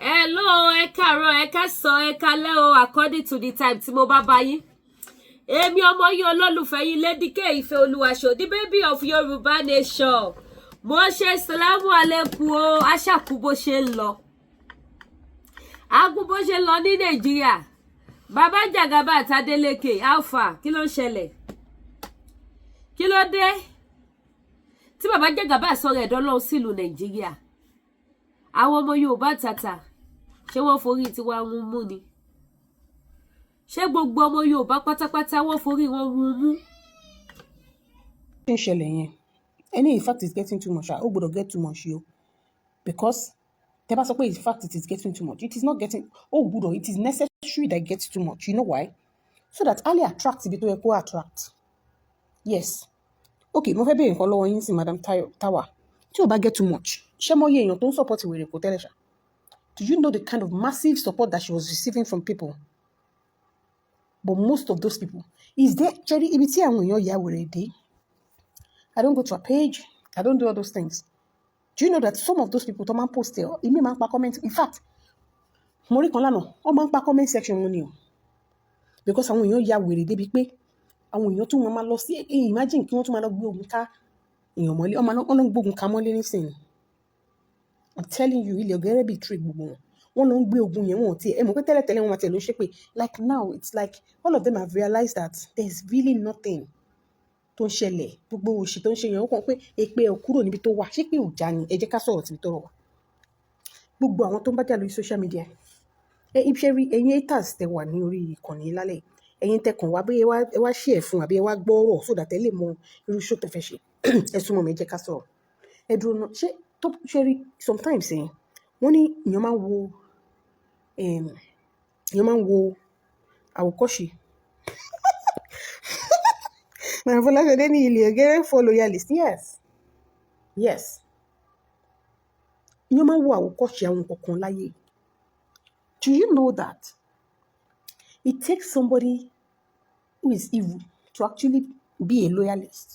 Hello, ẹ káàárọ̀, ẹ káàsán, ẹ káalẹ́ o, according to the time tí mo bá bá yín. Èmi ọmọ yín olólùfẹ́ yín Lady K Ìfẹ́olúwaṣọ, the baby of Yorùbá nation. Mo ṣe salamu alaikum o, aṣàkú bó ṣe ń lọ. Agún bó ṣe ń lọ ní Nàìjíríà. Bàbá Jagaba àti Adeleke, Alpha, kí ló ń ṣẹlẹ̀? Kí ló dé? Tí Bàbá Jagaba sọ̀rọ̀ ẹ̀dọ́ lọ́wọ́ sílùú Nàìjíríà. Àwọn ọmọ Yorùbá tàtà. Ṣé wọ́n forí tí wọ́n ń mú ni? Ṣé gbogbo ọmọ Yorùbá pátápátá wọ́n forí wọn mú? Ṣé ń ṣẹlẹ̀ yẹn? Any in fact is getting too much. Ó gbọ́dọ̀ get too much yo. Because tẹ́ bá sọ pé in fact it is getting too much. It is not getting. Ó gbọ́dọ̀. It is necessary that it gets too much. You know why? So that Ali attracts ibi tó yẹ kó attract. Yes. Okay, mo fẹ́ bèèrè nǹkan lọ́wọ́ yín sí Madam Tawa. Tí ó bá get too much, ṣé mo yẹ èèyàn tó ń support wèrè kò tẹ́lẹ̀ ṣá? Do you know the kind of massive support that she was receiving from people? But most of those people, is there, Jerry, ibi tí àwọn èèyàn ya wèrè dé? I don't go to a page. I don't do all those things. Do you know that some of those people tó máa ń post ẹ̀, ìmí máa ń pa comment. In fact, mo rí kan lánàá, wọ́n máa ń pa comment section wọn ni o. Because àwọn èèyàn ya wèrè débi pé àwọn èèyàn tún máa lọ sí, imagine kí wọ́n tún máa lọ gbé ogun ká èèyàn mọ́lé. Wọ́n lọ gbógun ká mọ́lé nísìnyí. I'm telling you, ilé ọ̀gẹ́rẹ́ bíi trick gbogbo wọn. Wọ́n lọ ń gbé ogun yẹn wọn ò tiẹ̀. Ẹ mọ̀ pé tẹ́lẹ̀tẹ́lẹ̀ wọn máa tẹ̀ ló ṣépè. Like now, it's like all of them have realized that there's really nothing tó ń ṣẹlẹ̀. Gbogbo òṣì tó ń ṣe yẹn ó kàn pé èpè ò kúrò níbi tó wà. Ṣé pé ò já ni? Ẹ jẹ́ ká sọ̀rọ̀ síbi tó rọ̀ wá. Gbogbo àwọn tó ń bá jà lórí social media. Ṣé rí ẹ̀yin haters tẹ wà ní orí ìkànnì lálẹ́. Ẹ̀yin tẹ kàn wá bí ẹ wá share fún àbí ẹ wá gbọ́ ọ̀rọ̀ so that ẹ lè mọ irú show tẹ fẹ́ ṣe. Ẹ súnmọ́ mi, ẹ jẹ́ ká sọ̀rọ̀. Ẹ dúró náà. Ṣé rí sometimes wọ́n ní èèyàn máa ń wo àwòkọ́ṣe. Màá Fọláṣadé ní ilé ọ̀gẹ́rẹ́ for loyalist. Yes. Èèyàn máa ń wo àwòkọ́ṣe àwọn kankan láyé. Do you know that it takes somebody who is evil to actually be a loyalist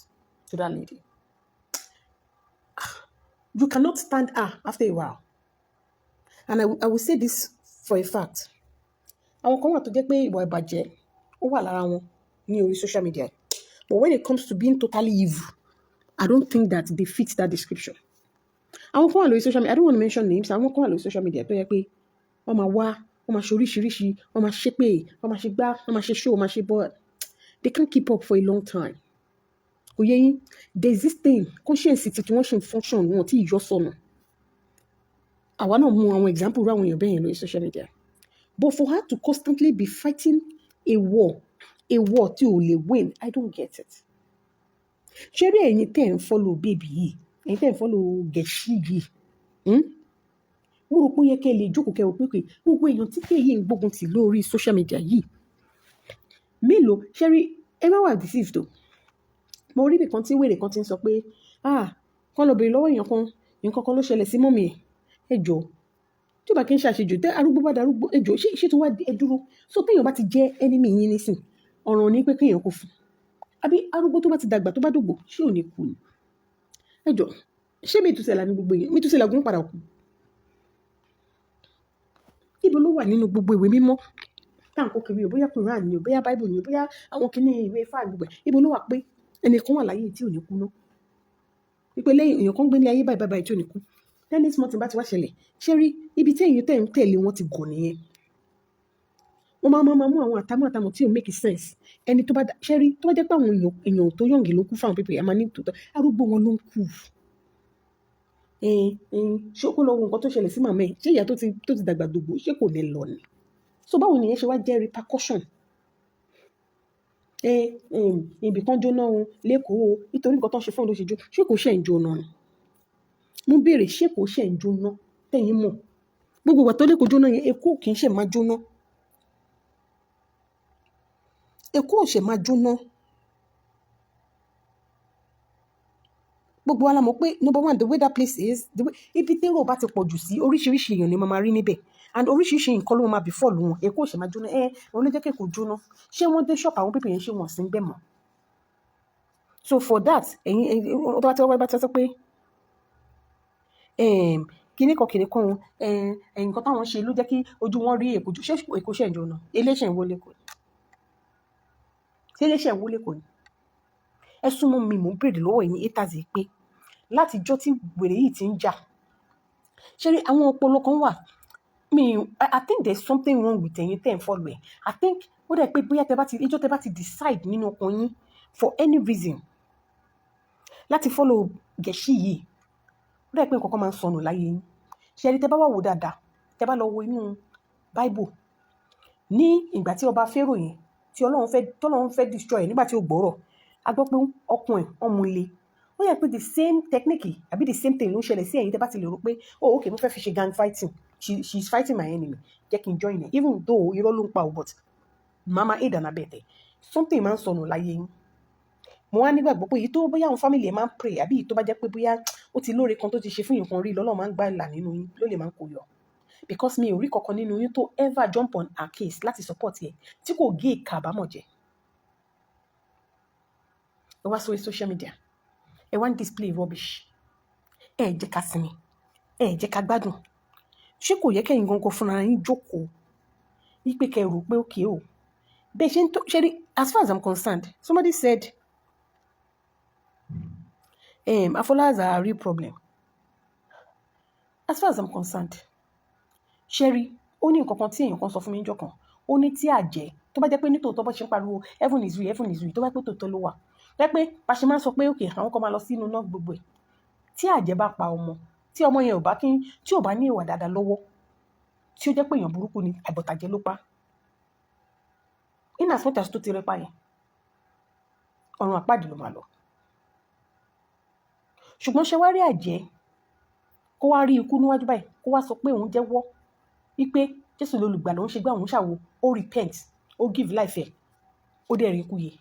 to that lady? You cannot stand her after a while. And I will say this for a fact. Àwọn kan wà tó jẹ́ pé ìwà ìbàjẹ́ ó wà lára wọn ní orí social media. But when it comes to being totally evil, I don't think that they fit that description. Àwọn kan wà lórí social media, I don't want to mention names. Àwọn kan wà lórí social media tó yẹ pé wọ́n máa wá, wọ́n máa ṣe oríṣiríṣi, wọ́n máa ṣépè, wọ́n máa ṣe gbá, wọ́n máa ṣe show, wọ́n máa ṣe but they can't keep up for a long time. Kò yé yín, there's this thing, conscience tí wọ́n ṣe ń function wọn tí ìyọ́ sọnù. Àwa náà mú àwọn example rú àwọn èèyàn bẹ́ẹ̀ yẹn lórí social media. But for her to constantly be fighting a war tí ò lè win, I don't get it. Ṣé rí ẹ̀yin tẹ́ ń follow baby yìí, ẹ̀yin tẹ́ ń follow Gẹ̀ṣí yìí, mo rò pé ó yẹ kẹ́ lè jókòó kẹ́ ò pé gbogbo èèyàn tí kéyìí ń gbógun tì lórí social media yìí. Mélòó, ṣé rí ẹ má wà deceived o. Mo rí nìkan tí wèrè kan ti ń sọ pé kán lọ bèrè lọ́wọ́ èèyàn kan, nǹkan kan ló ṣẹlẹ̀ sí mọ́mì ẹ̀ jọ̀ọ́. Tí ó bá kí n ṣàṣejù tẹ́ arúgbó bá darúgbó ẹ jọ̀ọ́ ṣé tó wá ẹ dúró. So téèyàn bá ti jẹ́ enemy yín nísìn, ọ̀ràn ní pé kéèyàn kò fún. Àbí arúgbó tó bá ti dàgbà tó bá dògbò ṣé ò ní kú ni? Ẹ jọ̀ọ́ ṣé Mètúsẹ́là ní gbogbo èèyàn? Mètúsẹ́là gún padà kú. Ibo ló wà nínú gbogbo ìwé mímọ́ táǹkó kiri o, bóyá Quran ni o, bóyá Bible ni o, bóyá àwọn kìíní ìwé Ifá gbogbo ẹ̀. Ibo ló wà pé ẹnìkan wà láyé tí ò ní kú ná? Wípé lẹ́yìn èèyàn kan gbé ní ayé báyìí tí ò ní kú. Then small thing bá ti wá ṣẹlẹ̀. Ṣé rí ibi tí èyí tẹ́ ń tẹ̀lé wọn ti gọ̀ nìyẹn. Wọ́n máa mú àwọn àtàmọ̀ tí ò make sense. Ẹni tó bá ṣé rí tó bá jẹ́ pé àwọn èèyàn tó yọ̀ǹgì ló kú fáwọn pípẹ́ ẹ̀ máa ní tòótọ́. Arúgbó wọn ló ń kú. Ṣé kó lọ wo nǹkan tó ṣẹlẹ̀ sí màmá ẹ̀? Ṣé ìyá tó ti dàgbà dògbò ṣé kò lè lọ ni? So báwo nìyẹn ṣe wá jẹ́ repercussion? Ibì kan jóná o lẹ́kọ̀ọ́ nítorí nǹkan tó ń ṣe fún òun ló ṣe jó. Ṣé kò ṣe ń jóná ni? Mo béèrè ṣé kò ṣe ń jóná tẹ̀yìn mọ̀. Gbogbo ìgbà tó lẹ́kọ̀ọ́ jóná yẹn Èkó kì í ṣe máa jóná. Èkó ò ṣe máa jóná. Gbogbo wa la mọ̀ pé number one, the way that place is, ibi tí èrò bá ti pọ̀ jù sí oríṣiríṣi èèyàn ni máa rí níbẹ̀. And oríṣiríṣi nǹkan ló máa befall wọn. Èkó ò ṣe máa jóná. Òun ló jẹ́ kí Èkó jóná. Ṣé wọ́n dé shop àwọn pípẹ́ yẹn ṣé wọ́n sì ń bẹ̀ mọ́? So for that, ẹ̀yin tó bá ti sọ pé kíní kan nǹkan táwọn ṣe ló jẹ́ kí ojú wọn rí èkó ṣé èkó ṣẹ̀ ń jóná eléṣẹ̀ ń wọlé kò ní ṣé eléṣẹ̀ ń wọlé kò ní ẹ súnmọ́ mi mò ń bèrè lọ́wọ́ ẹ̀yin haters yìí pé láti ijọ́ tí wèrè yìí ti ń jà ṣé rí àwọn ọpọlọ kan wà I think there's something wrong with ẹ̀yin tẹ́ ń follow ẹ̀ I think ó dẹ̀ pé bóyá ijọ́ tẹ́ bá ti decide nínú ọkàn yín for any reason láti follow Gẹ̀ṣí yìí ó dẹ̀ pé nǹkan kan máa ń sọnù láyé yín ṣé rí tẹ́ bá wà wò dáadáa tẹ́ bá lọ wo inú Bible ní ìgbà tí ọba Pharaoh yẹn tí Ọlọ́run fẹ́ destroy ẹ̀ nígbà tí ó gbọ́rọ̀ a gbọ́ pé ọkùnrin ọmọ ilé ó yẹ pé the same technique àbí the same thing ló ń ṣẹlẹ̀ sí ẹ̀yin tẹ́ bá ti lè rò pé oh okay mo fẹ́ fi ṣe gang fighting she's fighting my enemy jẹ́ kí n join ẹ̀ even though irọ́ ló ń pa ò but mama aid and abẹ́tẹ̀ something máa ń sọnù láyé yín mo wá nígbàgbọ́ pé èyí tó bóyá àwọn family ẹ̀ máa ń pray àbí èyí tó bá jẹ́ pé bóyá ó ti lóore kan tó ti ṣe fún nǹkan rí lọ́lọ́ máa ń gbà ìlà nínú yín ló lè máa ń kó yọ because mi ò rí kankan nínú yín tó ever jump on her case láti support ẹ̀ tí kò gé ìka àbámọ̀ jẹ ẹ wá sórí social media ẹ wá ń display rubbish ẹ jẹ́ ká sinmi ẹ jẹ́ ká gbádùn ṣé kò yẹ kẹ́yìn gangan fúnra yín jókòó wípé kẹ́ rò pé òkè o bẹ́ẹ̀ ṣe ń tó ṣe rí as far as I'm concerned somebody said Afola has a real problem as far as I'm concerned ṣe rí ó ní nǹkan kan tí èèyàn kan sọ fún mi níjọ́ kan ó ní tí àjẹ́ tó bá jẹ́ pé nítòótọ́ bó ṣe ń pariwo heaven is real tó bá pé tòótọ́ ló wà jẹ́ pé bá ṣe máa ń sọ pé òkè àwọn kan máa lọ sínú náà gbogbo ẹ̀ tí àjẹ́ bá pa ọmọ tí ọmọ yẹn tí ò bá ní ìwà dáadáa lọ́wọ́ tí ó jẹ́ pé èèyàn burúkú ni àbọ̀tàjẹ́ ló pa in as much as tó ti rẹ pa yẹn ọ̀run àpáàdì ló máa lọ ṣùgbọ́n ṣe wá rí àjẹ́ kó wá rí ikú níwájú báyìí kó wá sọ pé òun jẹ́wọ́ wípé Jésù lolùgbàlà òun ṣe gbé àwọn ṣàwo ó repent ó give life ẹ̀ ó dẹ̀ rí ikú yẹ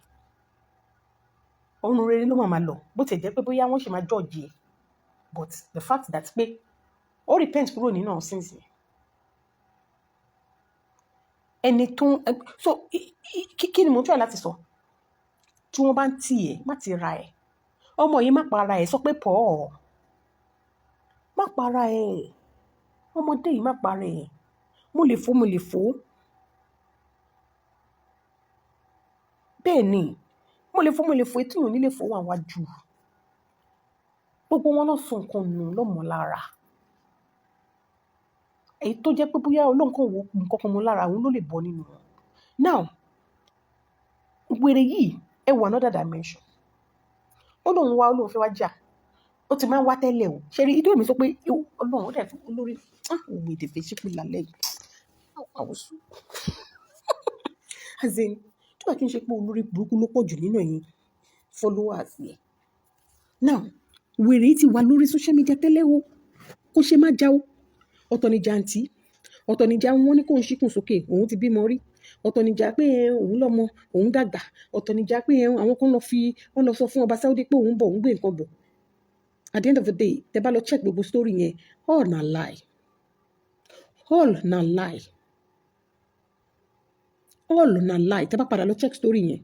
ọ̀run rere ló máa lọ bó ti jẹ́ pé bóyá wọ́n ṣe máa judge ẹ̀ but the fact that pé ó repent kúrò nínú àwọn sins yẹn ẹni tó so kí ni mo ń try láti sọ tí wọ́n bá ń tì ẹ́ má ti ra ẹ̀ ọmọ yìí má para ẹ̀ sọ pé pọ̀ má para ẹ̀ ọmọdé yìí má para ẹ̀ mo lè fò bẹ́ẹ̀ ni mo lè fò etí yòó nílé fò wà wájú gbogbo wọn lọ sọ nǹkan nù lọ́mọ lára èyí tó jẹ́ pé bóyá olóǹkan wo nǹkan kan mọ́ lára òun ló lè bọ́ nínú wọn now wèrè yìí ẹ wọ another dimension ó lóun fẹ́ wá jà ó ti máa ń wá tẹ́lẹ̀ o ṣe rí idó mi sọ pé ọlọ́run ó dẹ̀ fún olórí òun èdè fẹ́ ṣípò lálẹ́ yìí àwòsù as in tó bá kí n ṣe pé olórí burúkú ló pọ̀ jù nínú ẹ̀yin followers yẹn now wèrè yìí ti wà lórí social media tẹ́lẹ̀ o kó ṣe má já o ọ̀tọ̀ ni jàǹtí ọ̀tọ̀ ni jà wọ́n ní kó ń ṣíkùn sókè òun ti bímọ rí ọ̀tọ̀ ni jà pé òun lọ́mọ òun dàgbà ọ̀tọ̀ ni jà pé àwọn kan wọ́n lọ sọ fún ọba Saudi pé òun bọ̀ òun gbé nǹkan bọ̀ at the end of the day tẹ́ bá lọ check gbogbo story yẹn all na lie tẹ́ bá padà lọ check story yẹn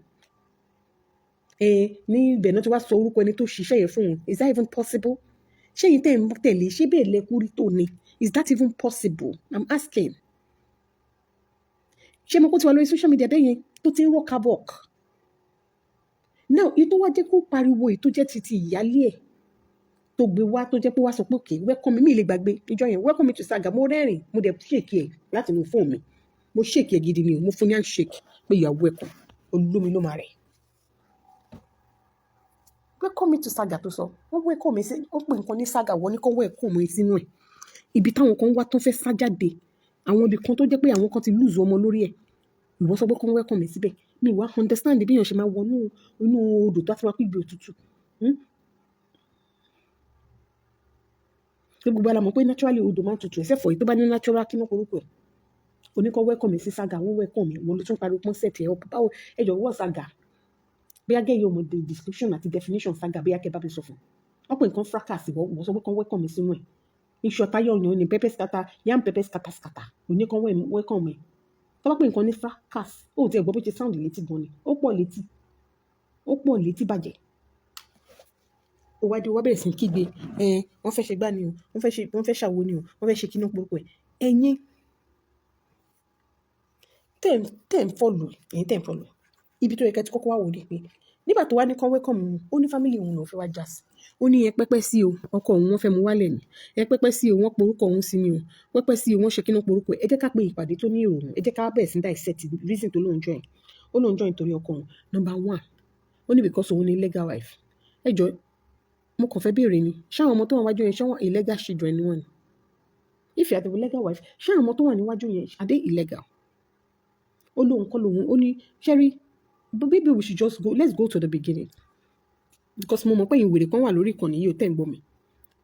ní ibẹ̀ náà tí wàá sọ orúkọ ẹni tó ṣiṣẹ́ yẹn fún un is that even possible ṣé yìí tẹ́ ń tẹ̀lé ṣé bẹ́ẹ̀ lẹ́kúrí tó ni is that even possible I'm asking ṣé mo kó ti wà lórí social media bẹ́ẹ̀ yẹn tó ti ń rọ́ havoc now ètò wá jẹ́ kó pariwo ètò jẹ́ titi ìyálé ẹ̀ tó gbé wá tó jẹ́ pé wá sọ pé okay welcome mi lè gbàgbé ìjọ yẹn welcome me to Saga mo rẹ́rìn mo dẹ̀ ṣèkì ẹ̀ láti inú fóònù mi mo ṣèkì ẹ̀ gidi ni o mo fún ní handshake pé you are welcome olómi ló máa rẹ̀ welcome me to Saga tó sọ wọ́n welcome mi sí wọ́n pè nǹkan ní Saga wọ́n ní kọ́ welcome mi sínú ẹ̀ ibi táwọn kan wá tó fẹ́ sá jáde àwọn ibì kan tó jẹ́ pé àwọn kan ti lose ọmọ lórí ẹ̀ ìwọ sọ pé kọ́ welcome mi síbẹ̀ mi wá understand bí èèyàn ṣe máa wọnú inú odò tó á ti wá pígbé òtútù gbogbo alamọ̀ pé naturally odò máa ń tutù except for èyí tó bá ní natural kí náà korúkọ ẹ̀ oníkọ́ welcome mi sí Saga wọ́n welcome mi wọ́n ló tún pariwo pọ́n set ẹ̀ báwo ẹjọ́ wọ́n Saga bí a gẹ́ yóò mọ̀ the description àti definition Saga bí a kẹ́ bá mi sọ fún wọ́n pè nǹkan fracas wọ́n sọ pé kọ́ welcome mi sínú ẹ̀ iṣu ọ̀tá yọ̀yàn ní pepper scatter yam pepper scatter oníkọ́ welcome mi tọ́ bá pè nǹkan ní fracas ó ti ẹ̀ gbọ́ bó ṣe sound létí gan ni ó pọ̀ létí bàjẹ́ ó wá dé wá bẹ̀rẹ̀ sí í kígbe wọ́n fẹ́ ṣe gbá ni o wọ́n fẹ́ ṣàwo ni o wọ́n fẹ́ ṣe kíná porúkọ ẹ̀ ẹ̀yin tẹ́ ń fọ́lù ibi tó yẹ kẹ́ ti kọ́kọ́ wá wò ni pé nígbà tó wá ní kán wẹ́kọ̀mù ó ní fámìlì òun lòún fẹ́ wá já sí ó ní ẹ pẹ́pẹ́ sí o ọkọ òun wọ́n fẹ́ mú wálẹ̀ ni ẹ pẹ́pẹ́ sí o wọ́n porúkọ òun sí ni o pẹ́pẹ́ sí o wọ́n ṣe kíná porúkọ ẹ jẹ́ ká pe ìpàdé tó ní ìrònú ẹ jẹ́ ká bẹ̀rẹ̀ sí ní dissect reason tó lóun join ó lóun join torí ọkọ òun number 1 ó ní because òun ní legal wife ẹ jọ mo kàn fẹ́ béèrè ni ṣáwọn ọmọ tó wà níwájú yẹn ṣé wọn illegal children ni wọn ni if you are the legal wife ṣáwọn ọmọ tó wà níwájú yẹn are they illegal ó lóun kọ́ lóun ó ní ṣẹ́rí but maybe we should just go let's go to the beginning because mo mọ̀ pé ìwèrè kan wà lórí ìkànnì yìí ò tẹ̀ ń gbọ́ mi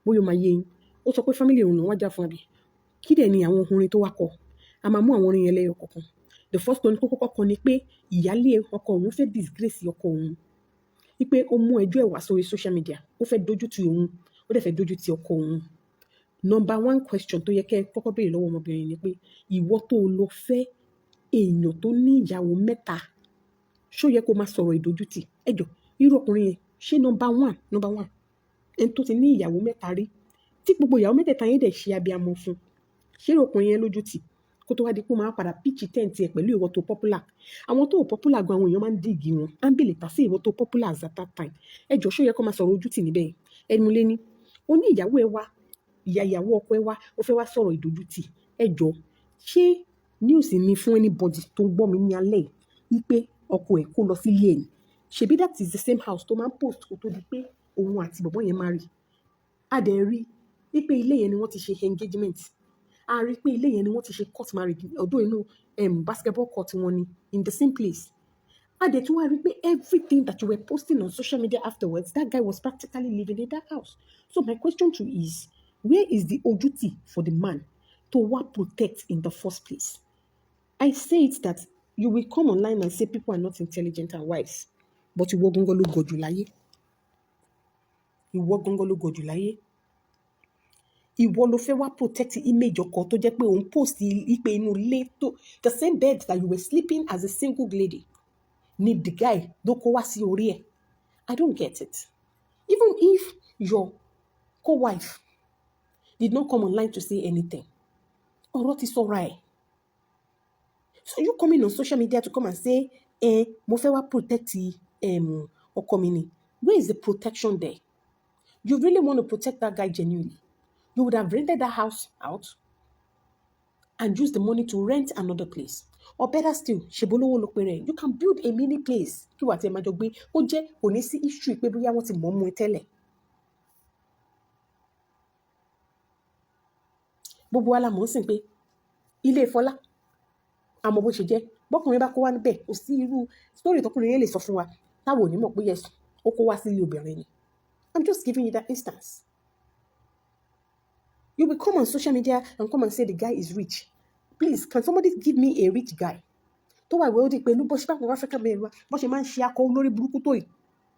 bóyá o máa yé yín ó sọ pé family òun náà wá já fún àbí kí dẹ̀ ni àwọn orin tó wá kọ a máa mú àwọn orin yẹn lẹ́yọ kọ̀ọ̀kan the first one kó kọ́kọ́ kọ ni pé ìyálé ọkọ òun fẹ́ disgrace ọkọ òun wípé ó mú ẹjọ́ ẹ̀ wá sórí social media ó fẹ́ dójú ti òun ó dẹ̀ fẹ́ dójú ti ọkọ òun number 1 question tó yẹ kẹ́ kọ́kọ́ béèrè lọ́wọ́ ọmọbìnrin ni pé ìwọ tó lọ fẹ́ èèyàn tó ní ìyàwó 3 ṣó yẹ kó máa sọ̀rọ̀ ìdójútì ẹjọ́ irú ọkùnrin yẹn ṣé number 1 ẹni tó ti ní ìyàwó 3 rí tí gbogbo ìyàwó 3 yẹn dẹ̀ ṣe abiyamọ fún ṣé irú ọkùnrin yẹn lójútì kó tó wá di pé ó máa padà píìchì tẹ́ǹtì ẹ̀ pẹ̀lú ìwọ tó popular àwọn tó popular gan àwọn èèyàn máa ń dìgì wọn á ń bèlè tà sí ìwọ tó popular at that time ẹjọ́ ṣó yẹ kó máa sọ̀rọ̀ ojútì níbẹ̀ ẹnu lé ní ó ní ìyàwó ẹ wá ìyàwó ọkọ ẹ wá ó fẹ́ wá sọ̀rọ̀ ìdójútì ẹjọ́ ṣé news ni fún anybody tó ń gbọ́ mi ní alẹ́ yìí wípé ọkọ ẹ̀ kó lọ sílé ẹ̀ ṣebí that is the same house tó máa ń post kó tó di pé òun àti bọ̀bọ́ yẹn máa rí a dẹ̀ rí wípé ilé yẹn ni wọ́n ti ṣe engagement a rí pé ilé yẹn ni wọ́n ti ṣe court marriage ọdún inú basketball court wọn ni in the same place a dẹ̀ tún wá rí pé everything that you were posting on social media afterwards that guy was practically living in that house so my question to you is where is the ojuti for the man to what protect in the first place I say it that you will come online and say people are not intelligent and wise but ìwọ gangan ló gọ̀jù láyé ìwọ gangan ló gọ̀jù láyé ìwọ ló fẹ́ wá protect image ọkọ tó jẹ́ pé òun post ipe inú ilé tó the same bed that you were sleeping as a single lady ni the guy ló kó wá sí orí ẹ̀ I don't get it even if your co-wife did not come online to say anything ọ̀rọ̀ ti sọ̀rọ̀ ẹ̀. So you coming on social media to come and say, mo fẹ́ wá protect ọkọ mi ni. Where is the protection there? You really want to protect that guy genuinely? You would have rented that house out and use the money to rent another place. Or better still, ṣebolowo ló pe rẹ̀. You can build a mini place. Kí wàá ti ẹ̀ máa jọ gbé. Ó jẹ́ kò ní sí issue pé bóyá wọ́n ti mọ̀ mú ẹ tẹ́lẹ̀. Gbogbo wa la mọ̀ sí pé ilé Fọlá àmọ́ bó ṣe jẹ́ bọ́kùnrin bá kó wá níbẹ̀ kò sí irú story tọkùnrin yẹn lè sọ fún wa táwọn ò ní mọ̀ pé yes ó kó wá sílé obìnrin ni I'm just giving you that instance. You will come on social media and come and say the guy is rich. Please, can somebody give me a rich guy? Tó wà ìwé ó di pẹ̀lú bó ṣe bá wọn African men wá bó ṣe máa ń ṣe akọ olórí burúkú tó yìí.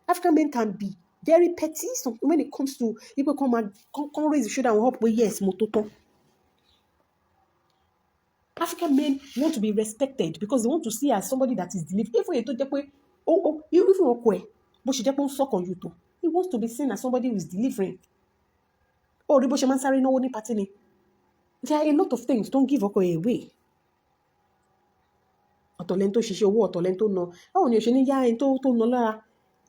African men can be very petty when it comes to people come raise the shoulder and hope pé yes mo tó tán. African men want to be respected because they want to see as somebody that is delivering. Even ètò jẹ́ pé even ọkọ ẹ̀ bó ṣe jẹ́ pé ó ń sọ̀kan yìí tó he wants to be seen as somebody who is delivering. Ó rí bó ṣe máa ń sáré náwó ní pátí ni. There are a lot of things don't give ọkọ ẹ̀ away. Ọ̀tọ̀lẹ́ni tó ṣiṣẹ́ owó ọ̀tọ̀lẹ́ni tó ná báwo ni o ṣe ní yá ẹni tó ná lára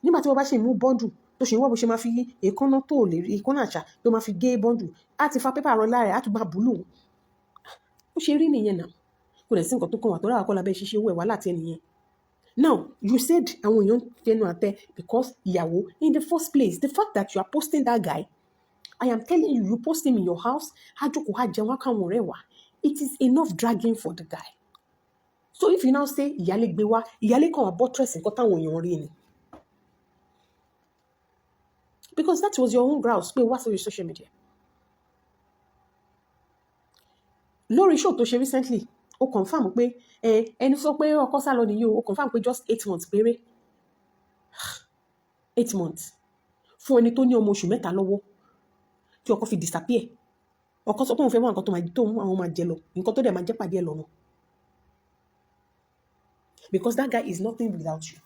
nígbà tí wọ́n bá ṣe mú bọ́ndù tó ṣe ń wá bó ṣe máa fi èékánná tó lè rí èékánná àṣà tó máa fi gé bọ́ndù á ti fa pépà rọ lára ẹ̀ á tún bá bùlù ó ṣe rí nìyẹn náà kò dẹ̀ sí nǹkan tó kàn wá tó ráwà kọ́ lábẹ́ ṣiṣẹ́ owó ẹ̀ wá láti ẹnìyẹn. Now you said àwọn èèyàn fẹnu àtẹ because ìyàwó in the first place the fact that you are posting that guy I am telling you post him in your house ájókòó á jẹun ákàwọn ọ̀rẹ́ wá it is enough dragging for the guy. So if you now say ìyálé gbé wá ìyálé kan wà buttress nǹkan táwọn èèyàn rí ni because that was your own grouse pé wá sórí social media. Lórí show tó ṣe recently ó confirm pé ẹni sọ pé ọkọ sá lọ nìyí ó confirm pé just 8 months péré 8 months fún ẹni tó ní ọmọ oṣù 3 lọ́wọ́ tí ọkọ fi disappear ọkọ sọ pé òun fẹ́ wá nǹkan tó àwọn máa jẹ lọ nǹkan tó dẹ̀ máa jẹ́ pàdé ẹ̀ lọ́nà because that guy is nothing without you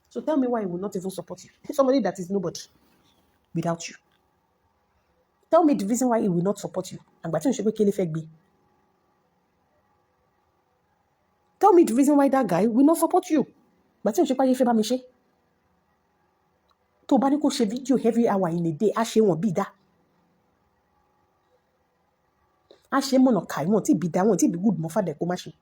so tell me why he will not even support you somebody that is nobody. without you. Tell me the reason why he will not support you. Àgbà tí ò ń ṣe pé kí lè fẹ́ gbé. Tell me the reason why that guy will not support you. Àgbà tí ò ń ṣe pé ayé fẹ́ bá mi ṣe. Tó bá ní kó ṣe fídíò every hour in a day, á ṣe wọn bí dá. Á ṣe mọ̀nà kàí wọn tí bí dá wọn tí bí good mọ́ fàdẹ̀ kó má ṣe.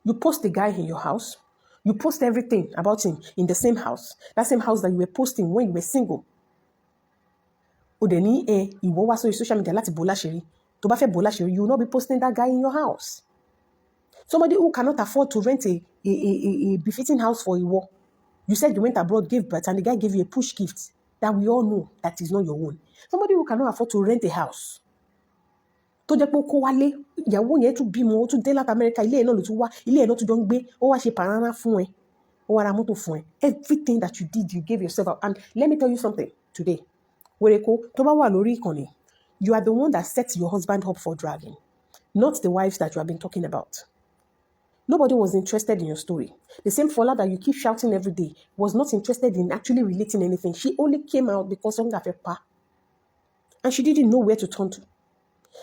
You post the guy in your house. You post everything about him in the same house. That same house that you were posting when you were single. O dẹ̀ ní ìwọ wá sórí social media láti bò láṣìírí. Tó bá fẹ́ bò láṣìírí, you will not be posting that guy in your house. Somebody who cannot afford to rent a befitting house for ìwọ. You said you went abroad, gave birth, and the guy gave you a push gift that we all know that is not your own. Somebody who cannot afford to rent a house. Tó jẹ́ pé ó kó wálé, ìyàwó yẹn tún bímọ, ó tún dé láti America, ilé ẹ̀ náà ló tún wá, ilé ẹ̀ náà tún jọ ń gbé, ó wá ṣe pàrànà fún ẹ, ó wá ra mọ́tò fún ẹ. Everything that you did, you gave yourself up. And let me tell you something today. Wèrèkó, tó bá wà lórí ìkànnì, you are the one that set your husband up for dragging, not the wives that you have been talking about. Nobody was interested in your story. The same Fola that you keep shouting every day was not interested in actually relating anything. She only came out because of her pa. And she didn't know where to turn to.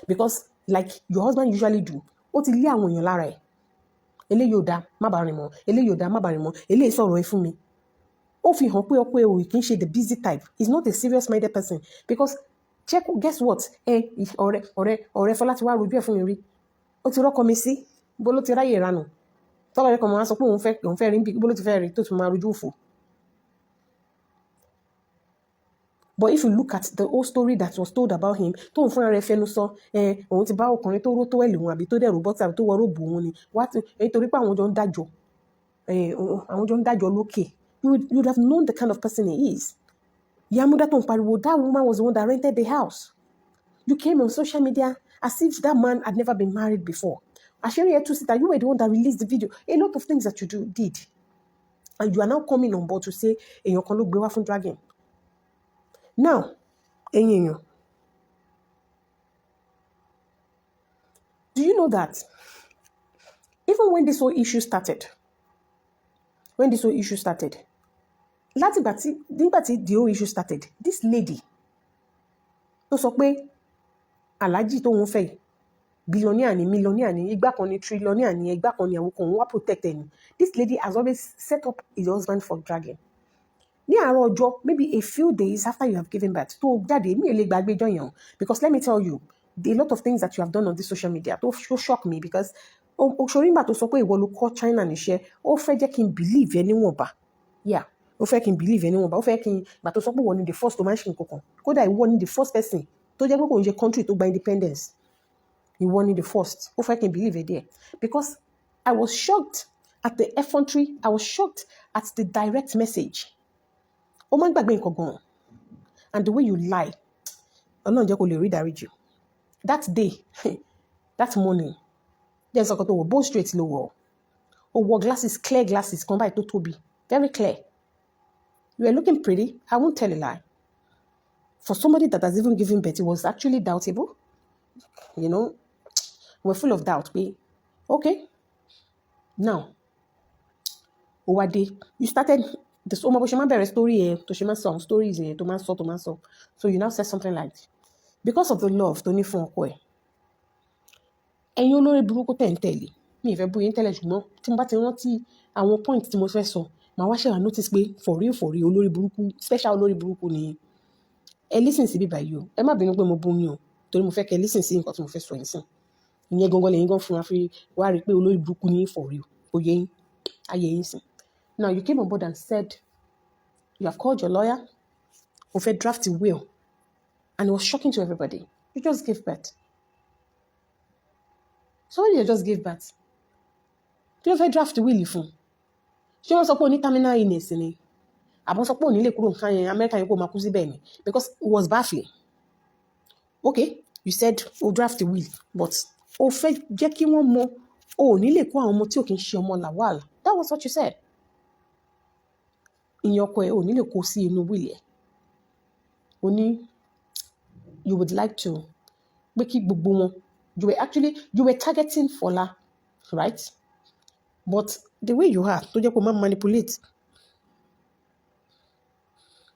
Because like your husband usually do, ó ti lé àwọn èèyàn lára ẹ̀. Eléyìí ò dá, má bá rìn mọ́. Eléyìí ò dá, má bá rìn mọ́. Eléyìí sọ̀rọ̀ ẹ fún mi. Ó fi hàn pé ọkọ ẹ ò kì í ṣe the busy type. He's not a serious-minded person. Because guess what? Ọ̀rẹ́ Fọlá ti wá rojú ẹ̀ fún mi rí. Ó ti rọ́kọ mi sí. Bó ló ti ráyè ìranù. Tọ́lá rẹ̀ kan máa sọ pé òun fẹ́ rí bí bó ló ti fẹ́ rí tó tún máa rojú òfò. But if you look at the whole story that was told about him, tó ń fúnra rẹ̀ fẹnu sọ, òun ti bá ọkùnrin tó ró tó ẹ̀lì òun àbí tó dẹ̀rù bọ́tà tó wọ róòbù òun ni. Nítorí pé àwọn jọ ń dájọ́ lókè. You would have known the kind of person he is. Yamuda tó ń pariwo, that woman was the one that rented the house. You came on social media as if that man had never been married before. Àṣírí ẹ̀ tú síta, you were the one that released the video. A lot of things that you did. And you are now coming on board to say, èèyàn kan ló gbé wá fún dragging. Now, do you know that even when this whole issue started, nígbà tí the whole issue started, this lady tó sọ pé Alhaji tó ń fẹ́ billionaire ni, millionaire ni, ìgbà kan ni trillionaire ni, ìgbà kan ni àwọn kan wá protect ẹni. This lady has always set up his husband for dragging. Ní àárọ̀ ọjọ́, maybe a few days after you have given birth, tó jáde, mi ò lè gbàgbé ọjọ́ yẹn. Because let me tell you, a lot of things that you have done on this social media tó shock me because Òṣòrìǹgbà tó sọ pé ìwọ ló kọ́ China níṣẹ́, ó fẹ́ jẹ́ kí n believe ẹ níwọ̀nba. Yeah, ó fẹ́ kí n believe ẹ níwọ̀nba. Ó fẹ́ kí n gbà tó sọ pé ìwọ ni the first to máa ń ṣe nǹkan kan. Kódà ìwọ ni the first person tó jẹ́ pé kò ń ṣe country tó gba independence. Ìwọ ni the first. Ó fẹ́ kí n believe ẹ there. Because I was shocked at the effrontery. I was shocked at the direct message. Ó máa ń gbàgbé nǹkan gan-an. And the way you lie, Ọlọ́run jẹ́ kó lè rí ìdáríjì. That day, that morning, there's a couple of both straight low wall. Or wore glasses, clear glasses, come by to Toby. Very clear. You were looking pretty. I won't tell a lie. For somebody that has even given birth, it was actually doubtable. You know, we're full of doubt. Okay. Now, Owade, you started this story to song stories to. So you now said something like, because of the love, Tony Fonkoe. Ẹ̀yin olórí burúkú tẹ̀ ń tẹ̀lé mi ìfẹ́ bóyá ń tẹ̀lé ṣùgbọ́n tí mo bá ti rántí àwọn point tí mo fẹ́ sọ màá wá ṣẹ̀wá notice pé for real olórí burúkú special olórí burúkú ni ẹ listen sí bíbá yìí o ẹ má bínú pé mo bú yín o torí mo fẹ́ kẹ́ listen sí nǹkan tí mo fẹ́ sọ yín sìn ìyẹn gangan lẹ́yìn gan fún wa fi wá rí i pé olórí burúkú ni for real oyè yín ayé yín sìn. Now you came on board and said you have called your lawyer o fẹ́ draft a will and it was shocking to everybody. You just gave birth. So when you just gave birth, do you ever draft the will fún? Ṣé wọ́n sọ pé o ní terminal illness ni? Àbọ̀ sọ pé o ní lè kúrò nǹkan yẹn America yẹn kó máa kú síbẹ̀ ni? Because it was baffling. Okay, you said o draft the will, but o fẹ́ jẹ́ kí wọ́n mọ o ò ní lè kó àwọn ọmọ tí ò kì í ṣe ọmọ Lawal. That was what you said. Ìyẹn ọkọ ẹ̀ ò ní lè kó sí inú will ẹ̀. O ní you would like to pé kí gbogbo wọn. You were targeting Fola, right? But the way you are, tó jẹ́ kó máa manipulate.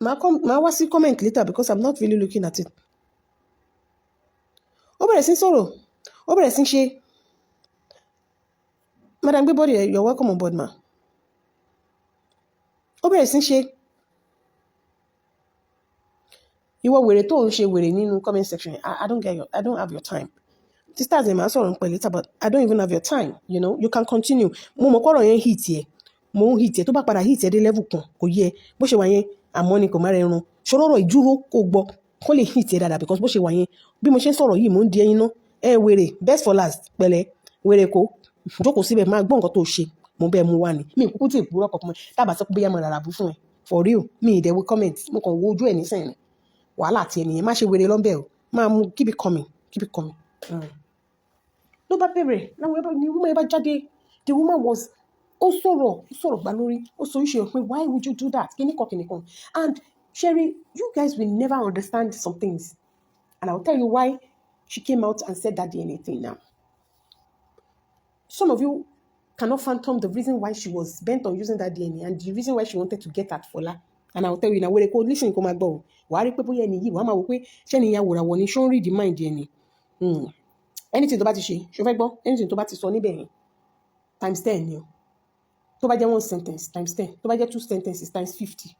màá wá sí comment later because I'm not really looking at it. Ó bẹ̀rẹ̀ sí sọ̀rọ̀, ó bẹ̀rẹ̀ sí ṣe, Madam Gbébọ̀dé, you're welcome on board, ma. Ó bẹ̀rẹ̀ sí ṣe, ìwọ wèrè tó ń ṣe wèrè nínú comment section. I don't have your time. Sisters ẹ̀ máa sọ̀rọ̀ ń pẹ̀ later, but I don't even have your time, you know. You can continue. Mo mọ̀ kọ́rọ̀ yẹn hit yẹ. Mo ń hit yẹ. Tó bá padà hit yẹ dé level kan, kò yẹ. Bó ṣe wà yẹn, àmọ́ ni kò má rẹrun. Ṣòrọ̀rọ̀ ìdúró kò gbọ́, kó lè hit yẹ dáadáa because bó ṣe wà yẹn, bí mo ṣe ń sọ̀rọ̀ yìí, mo ń di ẹyin ná. Wèrè, best for last, pẹ̀lẹ́, wèrè kó. Jókòó síbẹ̀, máa gbọ́ nǹkan tó ṣe. Mo bẹ́ẹ̀ mú wá ni. Mi kúkú tí ìpúrọ̀ kankan mọ́. Tábà sọ pé bóyá mo rárá bú fún ẹ. For real, mi ìdẹ̀wé comment. Mo kàn wo ojú ẹ̀ nísìnyí. Wàhálà ti ẹnìyẹn. Má ṣe wèrè lọ́nbẹ̀ o. Máa mú keep it coming. Keep it coming. Ló bá bẹ̀rẹ̀, ni woman bá jáde. The woman was ó sọ̀rọ̀ gbà lórí. Ó sọ issue pé why would you do that? Kíníkan. And Sherry, you guys will never understand some things. And I'll tell you why she came out and said that DNA thing now. Some of you cannot fathom the reason why she was bent on using that DNA and the reason why she wanted to get at Fola. And I'll tell you now, where they call listen, come and go. Why are people here? Why am I okay? Shani ya wura woni. Show read the mind DNA. Anything to bá ti ṣe, ṣó fẹ́ gbọ́? Anything to bá ti sọ níbẹ̀ yẹn, times 10 ni o. Tó bá jẹ́ 1 sentence, times 10. Tó bá jẹ́ 2 sentences, times 50.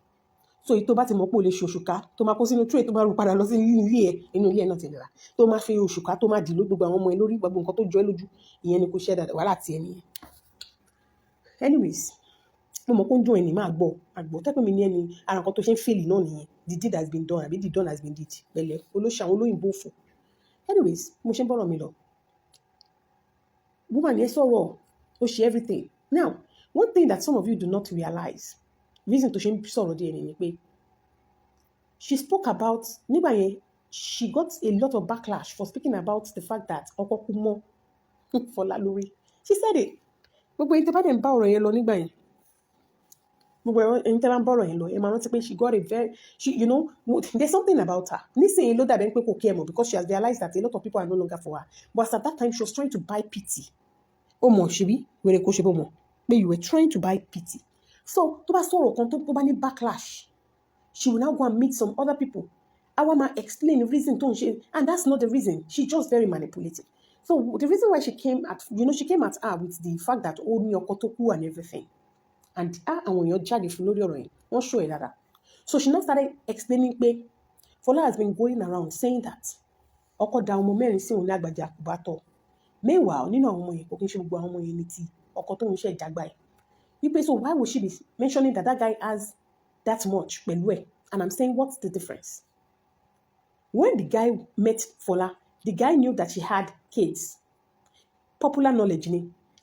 So ìtò bá ti mọ̀ pé o lè ṣe òṣùká, tó máa kó sínú tray tó máa rú padà lọ sí inú ilé ẹ̀ náà ti lè rà. Tó máa fi òṣùká tó máa dì ló gbogbo àwọn ọmọ ẹ lórí gbogbo nǹkan tó jọ ẹ́ lójú. Ìyẹn ni kò ṣe dáadáa, wàhálà ti ẹ nìyẹn. Anyways, mo mọ̀ pé ó ń dùn ẹni máa gbọ́. Àgbọ̀ tẹ́pẹ́ mi ní ẹni ara nǹkan tó ṣe ń fèlì náà nìyẹn. The deed has been done, àbí the done has been did. Pẹ̀lẹ́, olóṣà àwọn olóyìnbó fò. Anyways, mo ṣe ń bọ́rọ̀ mi lọ. Woman yẹn sọ̀rọ̀, ó ṣe everything. Now, one thing that some of you do not realize, reason tó ṣe ń sọ̀rọ̀ díẹ̀ ni pé she spoke about, nígbà yẹn, she got a lot of backlash for speaking about the fact that ọkọ kú mọ́ Fọlá lórí. She said it. Gbogbo ẹni tẹ́ bá dẹ̀ ń bá ọ̀rọ̀ yẹn lọ nígbà yẹn. Gbogbo ẹni tẹ́ bá ń bá ọ̀rọ̀ yẹn lọ, ẹ máa rántí pé she got a very, you know, there's something about her. Nísìnyí ló dàbí pé kò kí ẹ mọ̀ because she has realized that a lot of people are no longer for her. But at that time, she was trying to buy pity. Ó mọ̀ ṣebí, wèrè kó ṣe bó mọ̀. But you were trying to buy pity. So, tó bá sọ̀rọ̀ kan tó bá ní backlash, she will now go and meet some other people. Awama explain the reason tó ń ṣe, and that's not the reason. She's just very manipulative. So, the reason why she came at her with the fact that ó ní ọkọ tó kú and everything. And àwọn èèyàn jáde fún lórí ọ̀rọ̀ yẹn, wọ́n show ẹ̀ dáadáa. So, she now started explaining pé Fola has been going around saying that ọkọ da ọmọ mẹ́rin sí òun ní àgbàjá àkùbátọ̀. Meanwhile, nínú àwọn ọmọ yẹn, kò kí n ṣe gbogbo àwọn ọmọ yẹn ní ti ọkọ tó ń ṣe ìjàgbá ẹ̀. Wípé so why would she be mentioning that guy has that much pẹ̀lú ẹ̀? And I'm saying, what's the difference? When the guy met Fola, the guy knew that she had kids. Popular knowledge,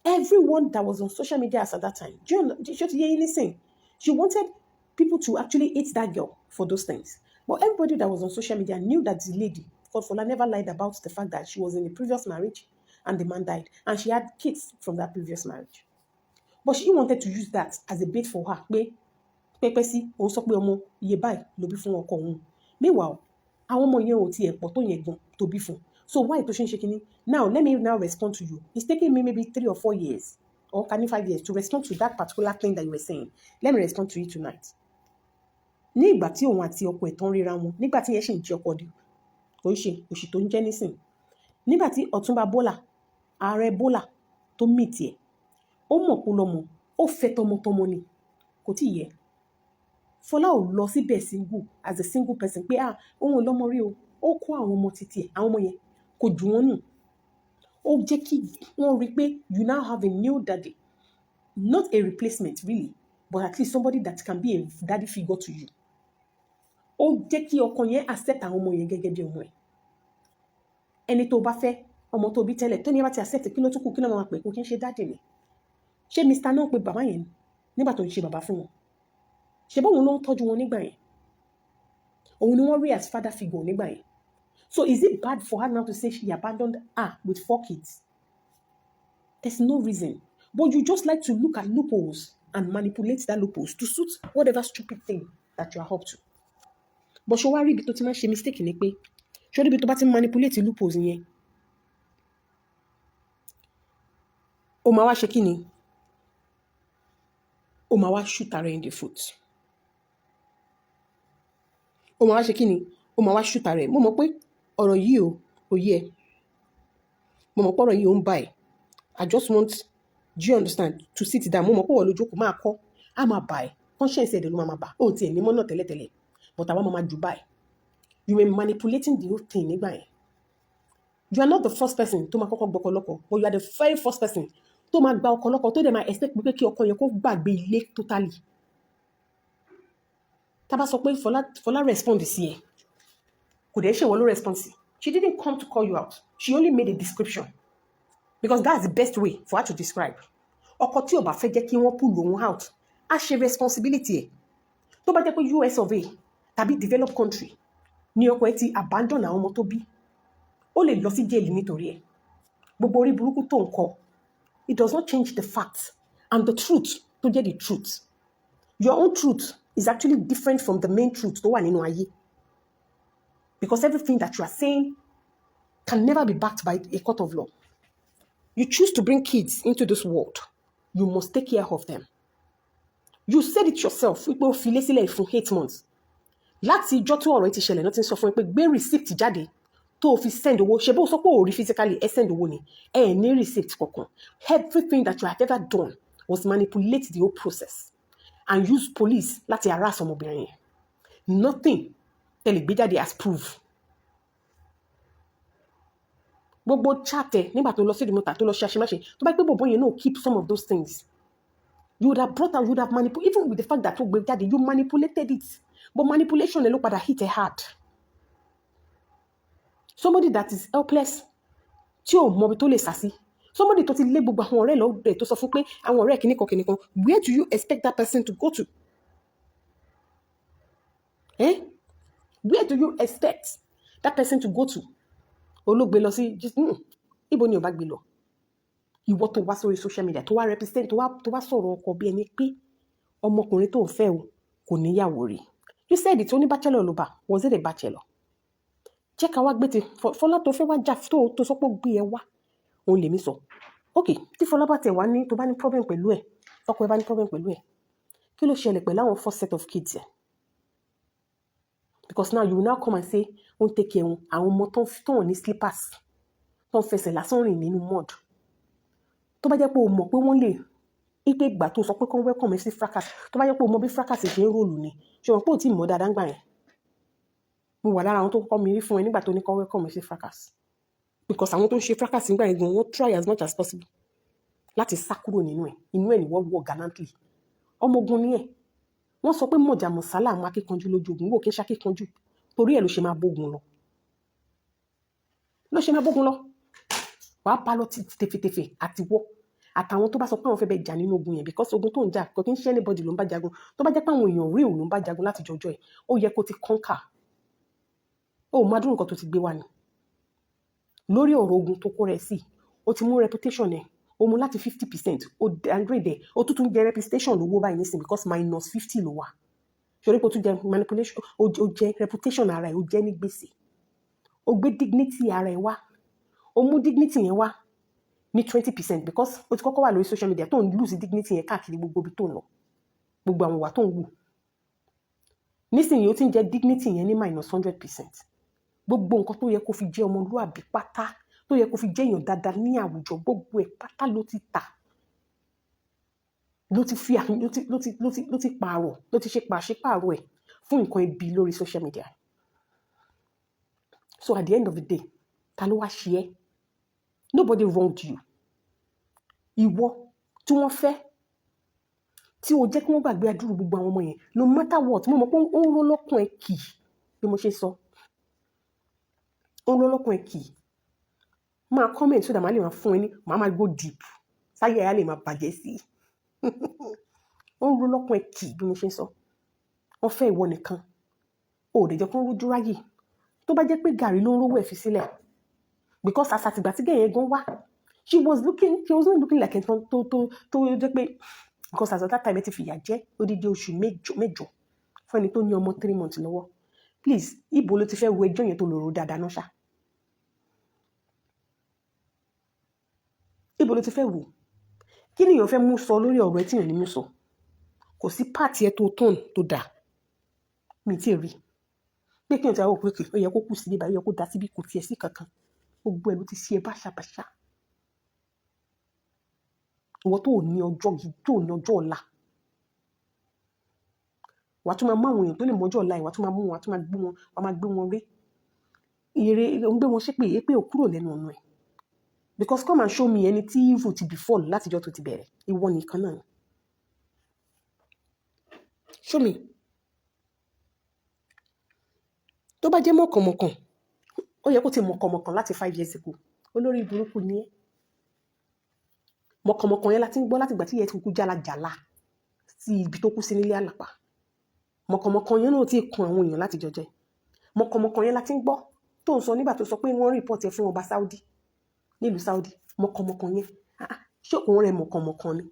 everyone that was on social media as at that time, do you hear anything? She wanted people to actually hate that girl for those things. But everybody that was on social media knew that the lady, Fola, never lied about the fact that she was in a previous marriage and the man died. And she had kids from that previous marriage. But she wanted to use that as a bait for her. Meanwhile, àwọn ọmọ yẹn ò tiẹ̀ pọ̀ tó yẹn gan tó bí fún. So why tó ṣe ń ṣe kinní? Now, let me now respond to you. It's taking me maybe 3 or 4 years, or can it 5 years, to respond to that particular thing that you were saying. Let me respond to you tonight. Ní ìgbà tí òun àti ọkọ ẹ̀ tán ríra wọn, nígbà tí yẹn ṣì ń jẹ́ ọkọ di, kò ń ṣe òṣì tó ń jẹ́ nísìn. Nígbà tí Ọ̀túnba Bọ́lá, ààrẹ Bọ́lá tó mì tiẹ̀, ó mọ̀ kó lọ́mọ, ó fẹ́ tọmọtọmọ ni, kò tí yẹ. Fọlá ò lọ síbẹ̀ single as a single person pé òun ò lọ́mọ rí o, ó kó àwọn ọmọ títí ẹ̀, àwọn ọmọ yẹn kò jù wọ́n nù. Ó jẹ́ kí wọ́n rí pé you now have a new daddy, not a replacement really, but at least somebody that can be a daddy figure to you. Ó jẹ́ kí ọkọ yẹn accept àwọn ọmọ yẹn gẹ́gẹ́ bí ọmọ ẹ̀. Ẹni tó bá fẹ́ ọmọ tó bí tẹ́lẹ̀ tó ní bá ti accept kí ló tún kù, kí ló máa pè kó kí n ṣe daddy ni. Ṣé Mr. náà pe bàbá yẹn nígbà tó ń ṣe bàbá fún wọn? Ṣé bóun ló ń tọ́jú wọn nígbà yẹn? Òun ni wọ́n rí as father figure nígbà yẹn. So is it bad for her now to say she abandoned her with 4 kids? There's no reason. But you just like to look at loopholes and manipulate that loopholes to suit whatever stupid thing that you are up to. But ṣé wá rí ibi tó ti máa ṣe mistake ni pé ṣé rí ibi tó bá ti manipulate loopholes yẹn? Ó máa wá ṣe kí ni? Ó máa wá shoot her in the foot. Ó máa wá ṣe kí ni? Ó máa wá shoot her. Mo mọ̀ pé ọ̀rọ̀ yìí ò yẹ. Mo mọ̀ pé ọ̀rọ̀ yìí ò ń bá ẹ̀. I just want, do you understand, to sit down. Mo mọ̀ pé wọ́n lójú kò máa kọ́. A máa bá ẹ̀. Conscience ẹ̀dẹ̀ ló máa bá. Ó tiẹ̀ ní mọ́ náà tẹ́lẹ̀tẹ́lẹ̀. But àwa máa jù bá ẹ̀. You were manipulating the whole thing nígbà yẹn. You are not the first person tó máa kọ́kọ́ gbọ́ ọkọ lọ́kọ. But you are the very first person tó máa gba ọkọ lọ́kọ tó dẹ̀ máa expect pé kí ọkọ yẹn kó gbàgbé ilé totally. Tá bá sọ pé Fọlá respond sí ẹ. Kò dẹ̀ ṣe wọ́n ló respond sí. She didn't come to call you out. She only made a description. Because that's the best way for her to describe. Ọkọ tí ò bá fẹ́ jẹ́ kí wọ́n pull òun out, á ṣe responsibility ẹ̀. Tó bá jẹ́ pé US of A tàbí developed country ni ọkọ ẹ̀ ti abandon àwọn ọmọ tó bí, ó lè lọ sí jail nítorí ẹ̀. Gbogbo orí burúkú tó ń kọ, it does not change the facts and the truth tó jẹ́ the truth. Your own truth is actually different from the main truth tó wà nínú ayé. Because everything that you are saying can never be backed by a court of law. You choose to bring kids into this world. You must take care of them. You said it yourself. Wípé o fi lé sílẹ̀ fún 8 months. Láti ìjọ́ tí ọ̀rọ̀ ti ṣẹlẹ̀ náà ti sọ fún ẹ pé gbé receipt jáde tó o fi send owó. Ṣé bó sọ pé o rí physically ẹ send owó ni? Ẹ ní receipt kankan. Everything that you have ever done was manipulate the whole process and use police láti harass ọmọbìnrin yẹn. Nothing tẹ̀lé gbé jáde as proof. Gbogbo chat ẹ nígbà tó lọ sí ìdìmọ̀ta tó lọ ṣe àṣemáṣe tó bá pé bòbó yẹn náà keep some of those things. You would have brought out, you would have manipulated, even with the fact that you manipulated it. But manipulation ló padà hit a hard. Somebody that is helpless, tí ò mọ ibi tó lè sá sí. Somebody tó ti lé gbogbo àwọn ọ̀rẹ́ lọ́dẹ̀ tó sọ fún pé àwọn ọ̀rẹ́ kìnnìkan. Where do you expect that person to go to? Where do you expect that person to go to? Olóògbé lọ sí, ibo ni ó bá gbé lọ? Ìwọ tó wá sórí social media tó wá represent tó wá sọ̀rọ̀ ọkọ bí ẹni pé ọmọkùnrin tó ń fẹ́ o kò níyàwó rí. You said it only bachelor ló bá. Was it a bachelor? Jẹ́ ká wá gbé ti Fọlá tó fẹ́ wá jà tó sọ pé ó gbé ẹ wá. Òun lèmi sọ. Okay, tí Fọlá bá tẹ̀ wá ní tó bá ní problem pẹ̀lú ẹ̀, ọkọ ẹ bá ní problem pẹ̀lú ẹ̀. Kí ló ṣẹlẹ̀ pẹ̀lú àwọn first set of kids ẹ̀? Because now you will now come and say, wọ́n take care wọn, àwọn ọmọ tó ń ní slippers, tó ń fẹsẹ̀ lásán rìn nínú mud. Tó bá jẹ́ pé o mọ̀ pé wọ́n lè ipe ìgbà tó sọ pé kán welcome sí fracas, tó bá jẹ́ pé o mọ̀ bí fracas ṣe ń rólù ni, ṣé o mọ̀ pé o ti mọ̀ dáadáa ń gbà yẹn? Mo wà lára àwọn tó kọ́ mi rí fún ẹ nígbà tó ní kán welcome sí fracas. Because àwọn tó ń ṣe fracas nígbà yẹn gan, wọ́n try as much as possible láti sá kúrò nínú ẹ̀. Inú ẹ̀ ni wọ́n wọ̀ gallantly. Ọmọ ogun ni ẹ̀. Wọ́n sọ pé mọ̀jà mọ̀sálà àwọn akíkanjú lójú ogun, wò kí n ṣakíkanjú. Torí ẹ̀ ló ṣe máa bógun lọ. Wàá bá lọ tefetefe àti wọ́. àtàwọn tó bá sọ pé àwọn fẹ́ bẹ jà nínú ogun yẹn because ogun tó ń jà kò kí ń ṣe anybody ló ń bá jagun tó bá jẹ́ pé àwọn èèyàn real ló ń bá jagun láti jọjọ́ ẹ̀ ó yẹ kó ti conquer ó máa dúró nǹkan tó ti gbé wá ni lórí ọ̀rọ̀ ogun tó kó rẹ̀ sí ó ti mú reputation ẹ̀ ó mú láti 50% ó downgrade ẹ̀ ó tún jẹ́ reputation lówó báyìí nísìn because -50 ló wà ṣorí pé ó tún jẹ́ manipulation ó jẹ́ reputation ara ẹ̀ ó jẹ́ ní gbèsè ó gbé dignity ara ẹ̀ wá ó mú dignity yẹn wá ní 20% because ó ti kọ́kọ́ wà lórí social media tó ń lose dignity yẹn káàkiri gbogbo ibi tó ń lọ gbogbo àwọn ìwà tó ń wù nísìnyí ó ti ń jẹ́ dignity yẹn ní -100% gbogbo nǹkan tó yẹ kó fi jẹ́ ọmọlúàbí pátá tó yẹ kó fi jẹ́ èèyàn dáadáa ní àwùjọ gbogbo ẹ̀ pátá ló ti tà ló ti pààrọ̀ ló ti ṣe pàṣípààrọ̀ ẹ̀ fún nǹkan ibi lórí social media so at the end of the day ta ló wá ṣe ẹ́ nobody wronged you ìwọ tí wọ́n fẹ́ tí o jẹ́ kí wọ́n gbàgbé adúrú gbogbo àwọn ọmọ yẹn no matter what mo mọ̀ pé ó ń ró lọ́kùn ẹ̀ kì bí mo ṣe sọ ó ń ró lọ́kùn ẹ̀ kì máa comment so that màá lè máa fún ẹ ní màá máa go deep sáyé ẹ̀ á lè máa bàjẹ́ sí i ó ń ró lọ́kùn ẹ̀ kì bí mo ṣe sọ wọ́n fẹ́ ìwọ nìkan o ò lè jẹ́ kó ń rójú ráyè tó bá jẹ́ pé gàrí ló ń rówó ẹ̀ fi sílẹ̀ because àsàtìgbà tí gẹ̀yẹ́ gan wá she was not looking like ẹ̀tàn tó jẹ́ pé because as of that time ẹ ti fìyà jẹ odidi oṣù mẹ́jọ fún ẹni tó ní ọmọ 3 months lọ́wọ́ please ibo ló ti fẹ́ wo ẹjọ́ yẹn tó lòrò dáadáa náà ṣá ibo ló ti fẹ́ wò kí ni èèyàn fẹ́ mú sọ lórí ọ̀rọ̀ ẹ tí èèyàn ní mú sọ kò sí pààtì ẹ tó tán tó dà mí tí ì rí pé kí n ti àwọn òpin ó yẹ kó kù sí ibà ó yẹ kó dá síbi kò tiẹ̀ sí kankan gbogbo ẹ ló ti ṣe báṣabàṣá ìwọ tó ní ọjọ́ yìí tó ní ọjọ́ ọ̀la wàá tún máa mú àwọn èèyàn tó lè mọjọ́ ọ̀la ìwà tún máa mú wọn wàá tún máa gbé wọn wàá máa gbé wọn rí èrè ń gbé wọn ṣépè èpè ò kúrò lẹ́nu ọ̀nà ẹ̀ because come and show me ẹni tí evil ti befall látijọ́ tó ti bẹ̀rẹ̀ ìwọ nìkan náà show me tó bá jẹ́ mọ̀kànmọ̀kàn ó yẹ kó ti mọ̀kànmọ̀kàn láti 5 years ago olórí burúkú ni ẹ́ mọ̀kànmọ̀kàn yẹn láti ń gbọ́ láti ìgbà tí yẹ ti kú jálajàla sí ibi tó kú sí nílé àlàpà mọ̀kànmọ̀kàn yẹn náà ti kun àwọn èèyàn láti jọjẹ́ mọ̀kànmọ̀kàn yẹn láti ń gbọ́ tó ń sọ nígbà tó sọ pé wọ́n rìpọ́ọ̀tì ẹ̀ fún ọba Saudi nílùú Saudi mọ̀kànmọ̀kàn yẹn ṣé òun rẹ̀ mọ̀kànmọ̀kàn ni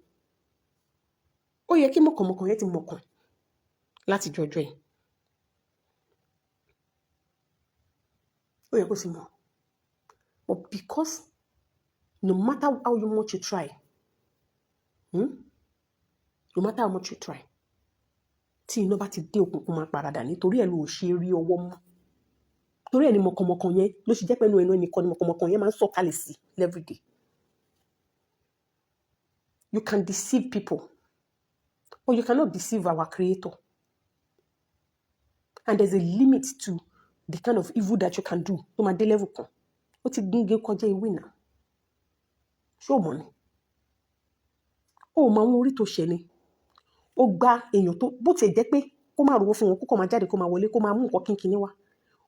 ó yẹ kí mọ̀kànmọ̀kàn yẹn ti mọ̀kàn láti jọjọ́ ẹ̀ ó yẹ kó sì mọ̀ but because no matter how much you try no matter how much you try tí iná bá ti dé òkùnkùn máa paradà nítorí ẹ̀ ló ṣe rí ọwọ́ mú torí ẹ̀ ni mọ̀kànmọ̀kàn yẹn ló ṣe jẹ́ pé ẹnu ẹnìkan ni mọ̀kànmọ̀kàn yẹn máa ń sọ̀kalẹ̀ sí every day you can deceive people but you cannot deceive our creator and there's a limit to the kind of evil that you can do tó máa dé level kan ó ti gúngé kọjá ìwé náà ṣó mọ̀ ni ó mọ àwọn orí tó ṣẹ ni ó gba èèyàn tó bó ti jẹ́ pé kó máa rówó fún wọn kó kàn máa jáde kó máa wọlé kó máa mú nǹkan kínkínní wá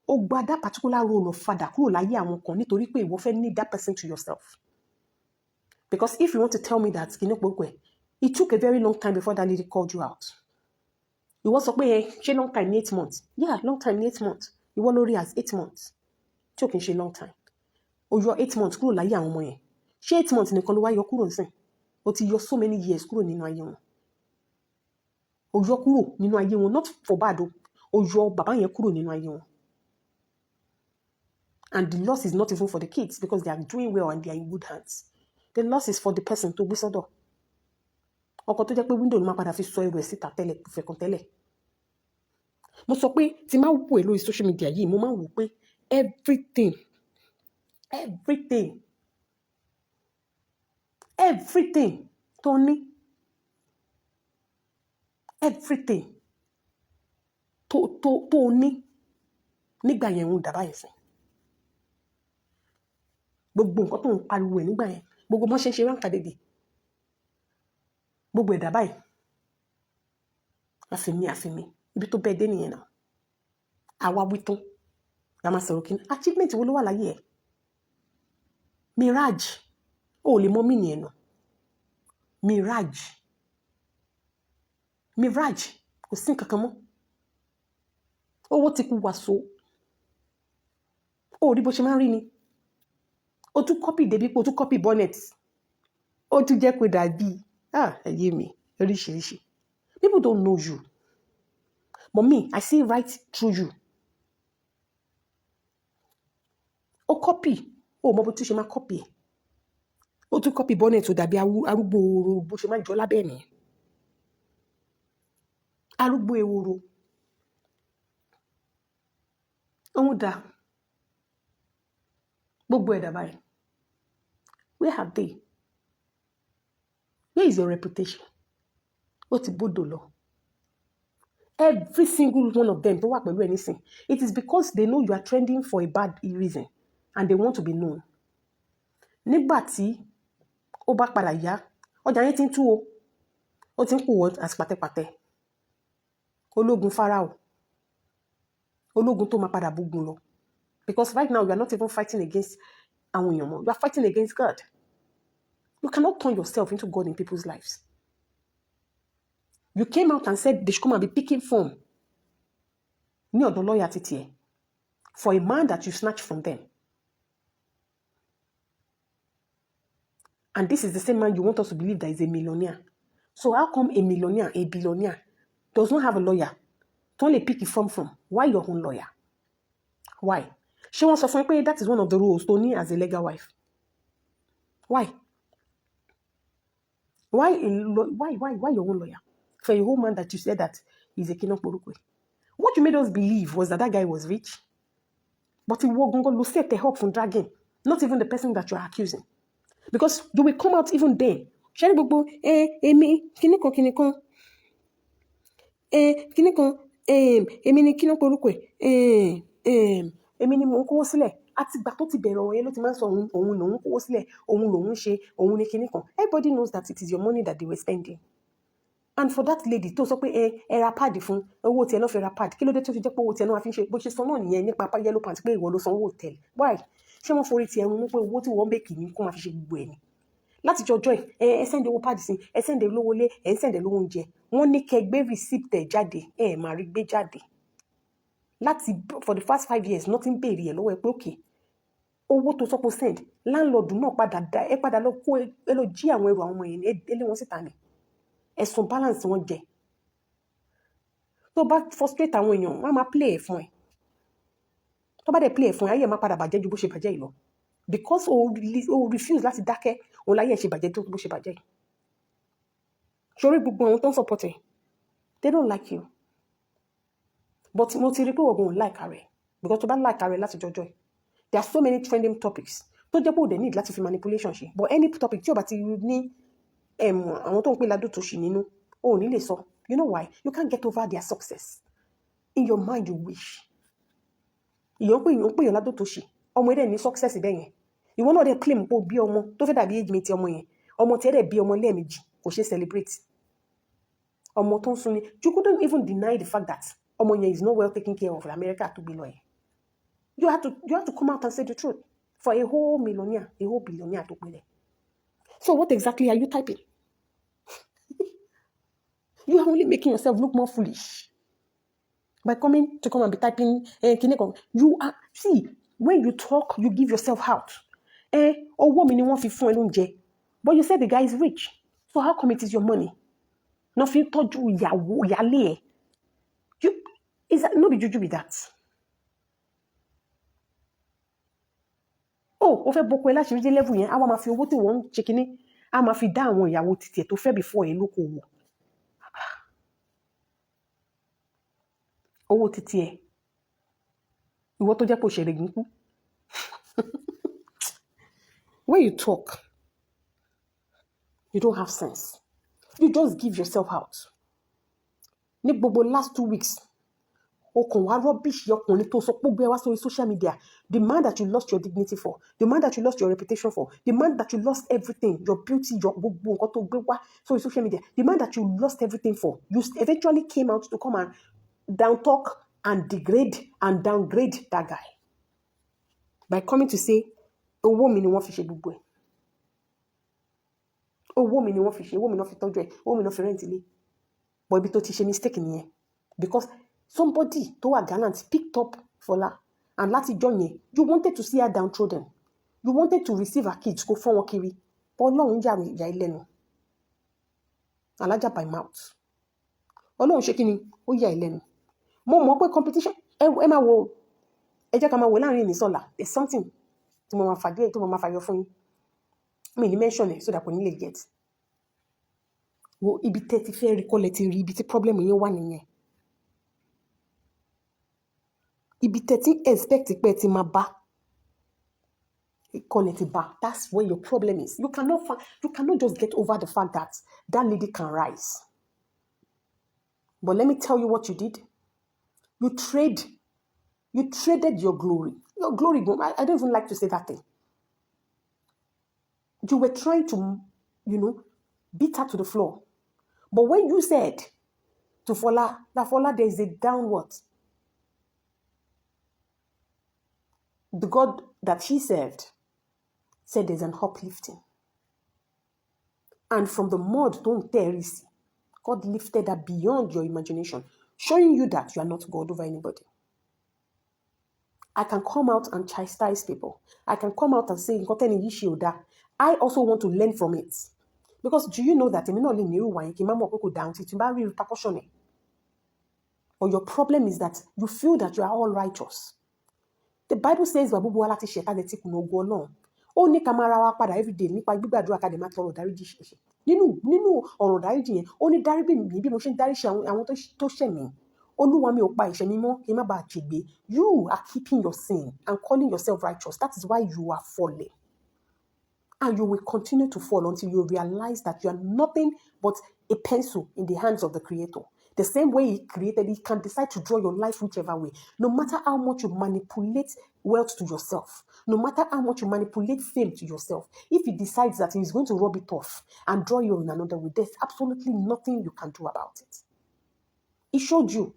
ó gba that particular role of father kúrò láyé àwọn kan nítorí pé ìwọ fẹ́ need that person to yourself because if you want to tell me that kìíní pòókò ẹ̀ it took a very long time before that lady called you out ìwọ sọ pé ṣé long time ní 8 months yeah long time ní 8 months ìwọ lórí as 8 months tí ò kì í ṣe long time ó yọ 8 months kúrò láyé àwọn ọmọ yẹn ṣé 8 months nìkan ló wá yọ kúrò nísìn ó ti yọ so many years kúrò nínú ayé wọn ó yọ kúrò nínú ayé wọn not for bad ó yọ bàbá yẹn kúrò nínú ayé wọn and the loss is not even for the kids because they are doing well and they are in good hands the loss is for the person tó gbé sọ́dọ̀ ọkọ tó jẹ́ pé window ló máa padà fi sọ ẹrù ẹ̀ síta tẹ́lẹ̀ fẹ̀kàn tẹ́lẹ̀ mo sọ pé tí máa wò ẹ́ lórí social media yìí mo máa wò pé everything tó ní everything tó ní nígbà yẹn ń dàbá yẹn sìn gbogbo nǹkan tó ń pariwo ẹ̀ nígbà yẹn gbogbo mọ́ ṣe ń ṣe ránkà dédé gbogbo ẹ̀dá báyìí àfìmí ibi tó bẹ́ẹ̀ dé nìyẹn náà àwa wí tán la máa sọ̀rọ̀ kí ni achievement wo ló wà láyé ẹ̀ mirage ó lè mọ mí nìyẹn náà Mirage kò sí nǹkan kan mọ́ owó ti kú wàsó ó rí bó ṣe máa ń rí ni ó tún copy débi pé ó tún copy bonnet ó tún jẹ́ pé dàbí ẹyẹ mi oríṣiríṣi people don't know you but me I see right through you ó copy ó mọ bó tún ṣe máa copy ẹ̀ ó tún copy bonnet ó dàbí arúgbó ehoro bó ṣe máa jọ lábẹ́ ẹ̀ nìyẹn arúgbó ehoro òun dà gbogbo ẹ̀dá báyìí where have they where is your reputation ó ti bódò lọ every single one of them tó wà pẹ̀lú ẹ̀ nísìn it is because they know you are trending for a bad reason and they want to be known nígbà tí ó bá padà yá ọjà yẹn ti ń tú o ó ti ń pò wọ́n àti pàtẹ́pàtẹ́ ológun Fáráò ológun tó máa padà bógun lọ because right now you are not even fighting against àwọn èèyàn mọ́ you are fighting against God you cannot turn yourself into God in people's lives you came out and said they should come and be picking form ní ọ̀dọ̀ lọ́ọ̀yà títí ẹ̀ for a man that you snatched from them and this is the same man you want us to believe that is a millionaire so how come a millionaire a billionaire does not have a lawyer tó lè pick form from why your own lawyer why ṣé wọ́n sọ fún ẹ pé that is one of the rules tó ní as a legal wife why your own lawyer for a whole man that you said that is a kingdom porukwe what you made us believe was that guy was rich but ìwọ gangan ló set up from dragging not even the person that you are accusing because you will come out even then ṣé ní gbogbo èmi kíníkan èmi ni kingdom porukwe èmi ni mò ń kówó sílẹ̀ àti ìgbà tó ti bẹ̀rẹ̀ ọ̀rọ̀ yẹn ló ti máa ń sọ òun lòun kówó sílẹ̀ òun lòun ṣe òun ni kinní kan everybody knows that it is your money that they were spending and for that lady tó sọ pé ẹ ra pad fún owó tiẹ̀ náà fi ra pad kí ló dé tó fi jẹ́ pé owó tiẹ̀ náà fi ń ṣe bó ṣe sọ náà nìyẹn nípa yellow pants pé ìwọ ló san owó hòtẹ́ẹ̀lì why ṣé wọ́n forí tiẹ̀ rún mú pé owó tí wọ́n bèkì ní kó máa fi ṣe gbogbo ẹ̀ ni láti jọjọ́ ẹ sẹ́ndẹ̀ owó pad sí ẹ sẹ́ndẹ̀ lówó lé ẹ sẹ́ndẹ̀ lówó oúnjẹ wọ́n ní kẹ́ gbé receipt ẹ̀ jáde ẹ máa rí gbé jáde láti for the first 5 years nothing béèrè ẹ̀ lọ́wọ́ ẹ pé okay owó tó sọ́pọ̀ send landlord náà padà lọ kó ẹ lọ jí àwọn ẹrù àwọn ọmọ yẹn ẹ lé wọn síta ni ẹ̀sùn balance wọn jẹ tó bá frustrate àwọn èèyàn wọ́n á máa play ẹ̀ fún ẹ tó bá dẹ̀ play ẹ̀ fún ẹ ayé ẹ̀ máa padà bàjẹ́ ju bó ṣe bàjẹ́ yìí lọ because o refuse láti dákẹ́ òun láyé ẹ̀ ṣe bàjẹ́ tó bó ṣe bàjẹ́ yìí ṣorí gbogbo àwọn tó ń support ẹ they don't like you but mo ti rí pé òògùn like rẹ̀ because tó bá like rẹ̀ láti jọjọ́ ẹ̀ there are so many trending topics tó jẹ́ pé òde need láti fi manipulation ṣe but any topic tí o bá ti ní àwọn tó ń pè ládùn tó ṣì nínú o ò ní lè sọ you know why you can't get over their success in your mind you wish ìyẹn pè yàn ládùn tó ṣì ọmọ ẹ̀dẹ̀ ní success bẹ́ẹ̀ yẹn ìwọ náà dẹ̀ claim pé o bí ọmọ tó fẹ́ dàbí age mate ọmọ yẹn ọmọ tí ẹ̀dẹ̀ bí ọmọ lẹ́ẹ̀mejì kò ṣe celebrate ọmọ tó ń sun ni you couldn't even deny the fact that ọmọ yẹn is not well taken care of in America tó gbé lọ yẹn you have to come out and say the truth for a whole millionaire a whole billionaire tó gbé lẹ̀. So what exactly are you typing? You are only making yourself look more foolish by coming to come and be typing kineko. You are see when you talk, you give yourself out. Owó mi ni wọ́n fi fún ẹ lóúnjẹ, but you said the guy is rich, so how come it is your money? No fi tọ́jú ìyàwó ìyálé ẹ. Is that no be juju be that? Ó fẹ́ boko ẹ láti rí dé level yẹn, àwa máa fi owó tí wọ́n ń ṣe kinní, a máa fi dá àwọn ìyàwó títí ẹ̀ tó fẹ́ before ẹ lóko wò. Owó títí ẹ̀ ìwọ tó jẹ́ pé òṣèré gínkú. When you talk, you don't have sense. You just give yourself out. Ní gbogbo last 2 weeks, okun wa rubbish ọkùnrin tó sọ pé gbé wá sórí social media, the man that you lost your dignity for, the man that you lost your reputation for, the man that you lost everything, your beauty, your gbogbo nǹkan tó gbé wá sórí social media, the man that you lost everything for, you eventually came out to come and down talk and degrade and downgrade that guy by coming to say owó mi ni wọ́n fi ṣe gbogbo ẹ̀. owó mi ni wọ́n fi ṣe, owó mi náà fi tọ́jú ẹ̀, owó mi náà fi rent ilé. But ibi tó ti ṣe mistake nìyẹn. Because somebody tó wà gallant picked up Fola, and láti jọ́ yẹn, you wanted to see her downtrodden. You wanted to receive her kids kó fọ́n wọn kiri. But Ọlọ́run yà ẹ́ lẹ́nu. Alájà by mouth. Ọlọ́run ṣe kí ni? Ó yà ẹ́ lẹ́nu. Mo mọ̀ pé competition, ẹ máa wo, ẹ jẹ́ ká máa wo láàrin ìnísọ̀la. There's something tí mo máa fàgé, tí mo máa fàyọ fún yín. Mi ní mention ẹ̀ so that kò ní lè get. Wo ibi tẹ́ ti fẹ́ rí kọ́lẹ̀ ti rí ibi tí problem yẹn wà nìyẹn. Ibi tẹ́ ti expect pé ti máa bá kọ́lẹ̀ ti bá. That's where your problem is. You cannot just get over the fact that that lady can rise. But let me tell you what you did. You traded your glory. Your glory, I don't even like to say that thing. You were trying to, beat her to the floor. But when you said to Fola, there is a downward. The God that she served said there's an uplifting. And from the mud, don't tear easy. God lifted her beyond your imagination, showing you that you are not God over anybody. I can come out and chastise people. I can come out and say, I also want to learn from it. Because do you know that repercussion? Or your problem is that you feel that you are all righteous. The Bible says, ó ní ká máa ra wa padà everyday nípa gbígbàdúrà ká dẹ̀ máa tọrọ dáríjì ṣẹ̀ṣẹ̀. Nínú ọ̀rọ̀ dáríjì yẹn, ó ní dáríjì mi bí mo ṣe ń dáríjì àwọn tó ṣẹ̀ mí. Olúwa mi ò pa ẹ̀ṣẹ̀ mi mọ́ kí n má bàa jègbé. You are keeping your sin and calling yourself righteous. That is why you are falling. And you will continue to fall until you realize that you are nothing but a pencil in the hands of the Creator. The same way He created, He can decide to draw your life whichever way. No matter how much you manipulate wealth to yourself, no matter how much you manipulate fame to yourself, if He decides that He's going to rub it off and draw you in another way, there's absolutely nothing you can do about it. He showed you.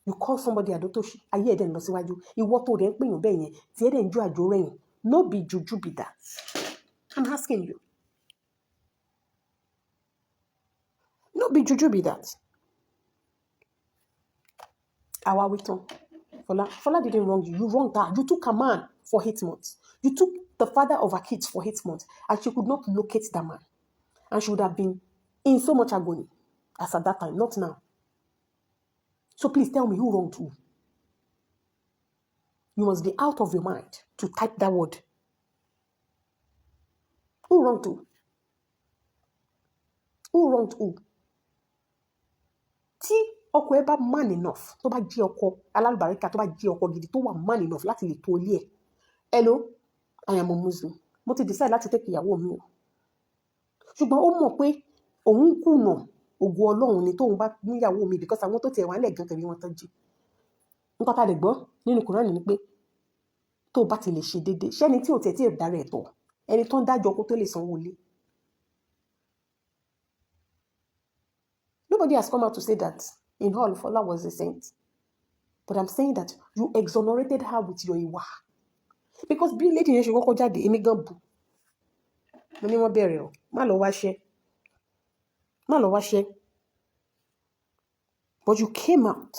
You call somebody Adotoshi, ayé ẹ̀dẹ̀ lọ síwájú. Ìwọ tó rẹ̀ ń pèyàn bẹ́ẹ̀ yẹn, tí ẹ̀dẹ̀ ń jó àjò rẹ̀yìn. No be juju be that. I'm asking you. No be juju be that. Àwa wí tán. Fola didn't wrong you. You wronged her. You took a man for 8 months. You took the father of her kids for 8 months. And she could not locate that man. And she would have been in so much agony as at that time, not now. So please tell me who wronged who. You must be out of your mind to type that word. Who wronged who? Who wronged who? Tí ọkọ ẹ bá man enough, tó bá jẹ́ ọkọ alálùbáríkà, tó bá jẹ́ ọkọ gidi, tó wà man enough láti lè tó ilé ẹ̀. Hello, I am a Muslim. Mo ti decide láti take ìyàwó mi o. Ṣùgbọ́n ó mọ̀ pé òun kùnà ògo Ọlọ́run ni tóun bá níyàwó mi because àwọn tó tiẹ̀ wà nílẹ̀ gan kẹ̀rí wọn tán jí. Nǹkan tá a lè gbọ́ nínú Kùránì ni pé tó bá ti lè ṣe déédéé ṣẹ́ni tí ò tiẹ̀ tí ì dára ẹ̀ tọ̀ ẹni tó ń dájọ́ kó tó lè sanwó ilé. Nobody has come out to say that in all Fola was a saint. But I'm saying that you exonerated her with your ìwà. Because bí lady yẹn ṣe kọ́kọ́ jáde èmi gan bù. Mo ní wọ́n bẹ̀rẹ̀ o. Má lọ wá ṣẹ́. But you came out.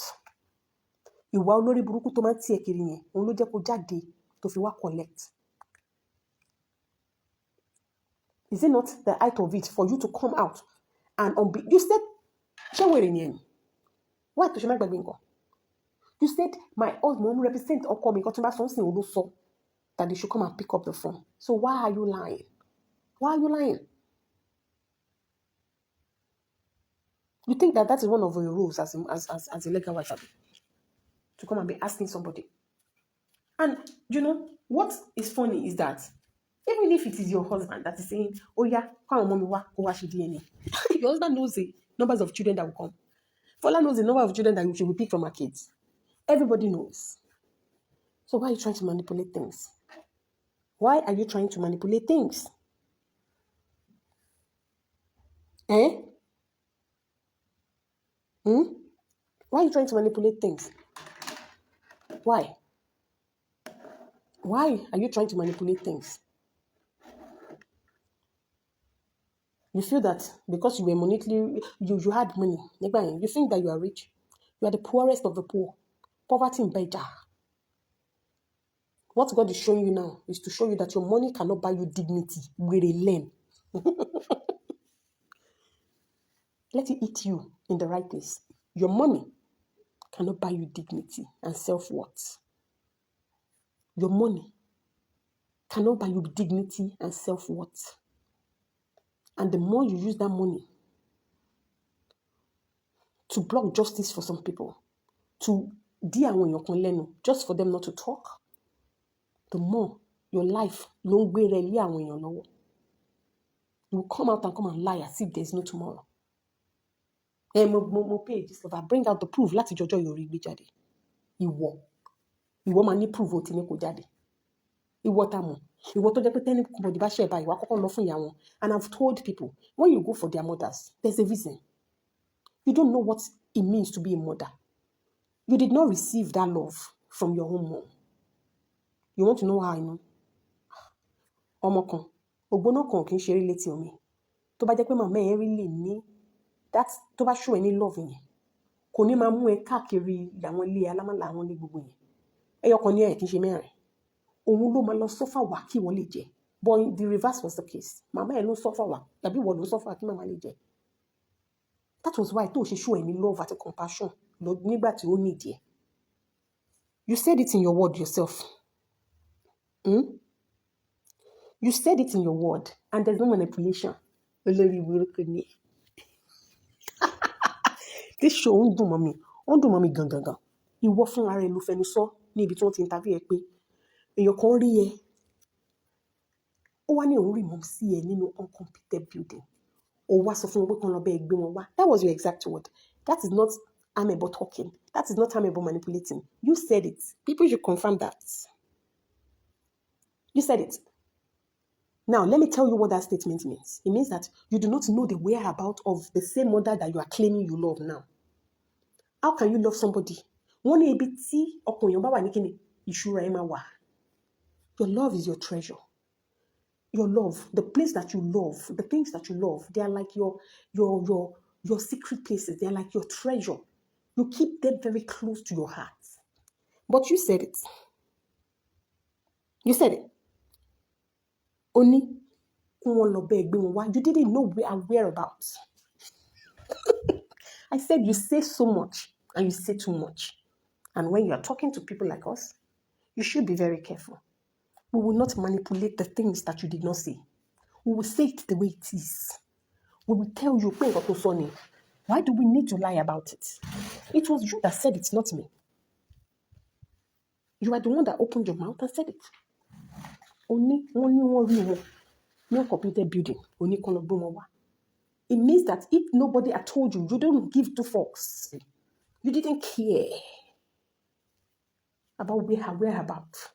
Ìwà olórí burúkú tó máa ń tiẹ̀ kiri yẹn òun ló jẹ́ kó jáde tó fi wá collect. Is it not the height of it for you to come out and you said ṣé wèrè ni ẹni? Why tó ṣe má gbàgbé nǹkan? You said my husband represent ọkọ mi nǹkan tí wọ́n bá sọ ń sìn ló sọ that they should come and pick up the phone. So why are you lying? Why are you lying? You think that is one of your rules as a legal wife to come and be asking somebody? And what is funny is that even if it is your husband that is saying, oh yeah, come on, mommy, go wash your DNA. Your husband knows the numbers of children that will come. Fola knows the number of children that you should pick from her kids. Everybody knows. So why are you trying to manipulate things? Why are you trying to manipulate things? Why are you trying to manipulate things? Why? Why are you trying to manipulate things? You feel that because you were monetarily, you had money, you think that you are rich. You are the poorest of the poor. Poverty in Beja. What God is showing you now is to show you that your money cannot buy you dignity. With a learn. Let it eat you in the right place. Your money cannot buy you dignity and self-worth. Your money cannot buy you dignity and self-worth. And the more you use that money to block justice for some people, to just for them not to talk, the more your life you will come out and come and lie as if there's no tomorrow. Mo page this I bring out the proof láti jọjọ́ yori gbé jáde. Ìwọ máa ní proof ó ti ní kó jáde. Ìwọ tá mọ̀. Ìwọ tó jẹ́ pé tẹ́ni body bá share báyìí wá kọ́kọ́ lọ fún ìyá wọn. And I've told people, when you go for their mothers, there's a reason. You don't know what it means to be a mother. You did not receive that love from your own mom. You want to know how I know? Ọmọ kan, ògbóná kan kì í ṣeré létí omi. Tó bá jẹ́ pé màmá ẹ really ní that tó bá show any love yẹn. Kò ní máa mú ẹ káàkiri àwọn ilé alámàlà àwọn ilé gbogbo yẹn. Ẹyọ kan ní ẹ kì í ṣe mẹ́rin. Òun ló máa lọ suffer wá kí wọ́n lè jẹ. But the reverse was the case. Màmá ẹ ló suffer wá, tàbí wọ́n ló suffer kí màmá lè jẹ. That was why tó ṣe show any love àti compassion nígbà tí ó need ẹ. You said it in your word yourself. You said it in your word, and there's no manipulation. This show ń dùn mọ́ mi gangan. Ìwọ fún ara ẹ ló fẹnu sọ ní ibi tí wọ́n ti interview ẹ pé èèyàn kan rí ẹ. Ó wá ní òun rí mọ́ sí ẹ nínú uncompleted building. Ó wá sọ fún wọn pé kàn lọ bẹ́ẹ̀ gbé wọn wá. That was your exact word. That is not amebo talking. That is not amebo manipulating. You said it. People should confirm that. You said it. Now, let me tell you what that statement means. It means that you do not know the whereabouts of the same mother that you are claiming you love now. How can you love somebody? Your love is your treasure. Your love, the place that you love, the things that you love, they are like your secret places. They are like your treasure. You keep them very close to your heart. But you said it. You said it. Only you didn't know whereabouts. I said you say so much and you say too much. And when you are talking to people like us, you should be very careful. We will not manipulate the things that you did not say. We will say it the way it is. We will tell you, why do we need to lie about it? It was you that said it, not me. You are the one that opened your mouth and said it. Only one room, no completed building. It means that if nobody had told you, you don't give two fucks. You didn't care about whereabouts.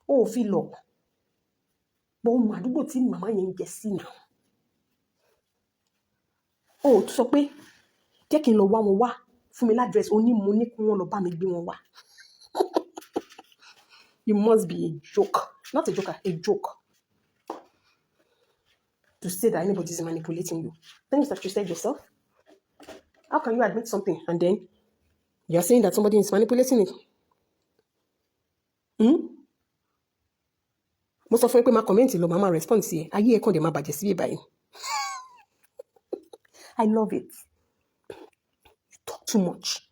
Oh, feel up. But màdúgbò tí màmá yẹn jẹ sí now. Oh, tó sọ pé jẹ́ kí n lọ wá wọn wá fún mi ládírẹ́sì ó ní mo ní kí wọ́n lọ bá mi gbé wọn wá. You must be a joke. Not a joker, a joke. To say that anybody is manipulating you. Things that you said yourself. How can you admit something and then you're saying that somebody is manipulating it? Most of my comments, mama response here. I love it. You talk too much.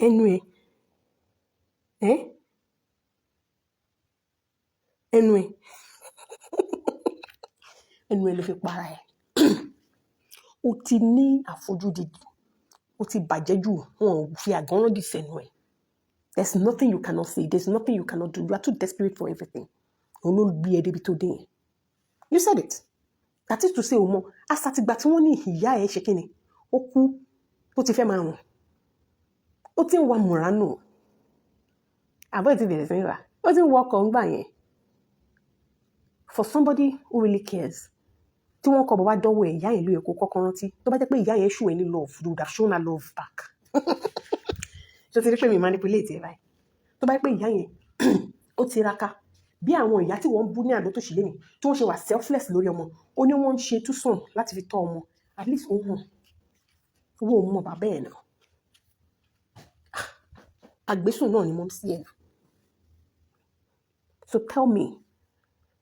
Anyway. Anyway, ló fi para ẹ̀. Ó ti ní àfojúdi. Ó ti bàjẹ́ jù. Wọ́n fi àgànràn dì sẹ́nu ẹ̀. There's nothing you cannot say. There's nothing you cannot do. You are too desperate for everything. You said it. That is to say, asàtìgbà tí wọ́n ní ìyá ẹ̀ ṣe kíni, ó kú, ó ti fẹ́ máa rùn. Ó ti ń wa Murano. Àbọ̀ ti bẹ̀rẹ̀ sí ní rà. Ó ti ń wọ ọkọ̀ ń gbà yẹn. For somebody who really cares, tí wọ́n kọ bàbá dọ́wọ́ ẹ̀ ìyá yẹn ló yẹ kó kọ́kọ́ rántí. Tó bá jẹ́ pé ìyá yẹn show any love, you would have shown her love back. Ṣé o ti rí pé mi manipulate ẹ̀ báyìí? Tó bá jẹ́ pé ìyá yẹn ó tiraka bí àwọn ìyá tí wọ́n bú ní àná tó ṣì lé ní tí wọ́n ṣe wà selfless lórí ọmọ ó ní wọ́n ń ṣe túsàn láti fi tọ́ ọmọ at least ó hàn owó ọmọ bàbá ẹ̀ náà àgbésùn náà ni mo ń sí ẹ̀. So tell me,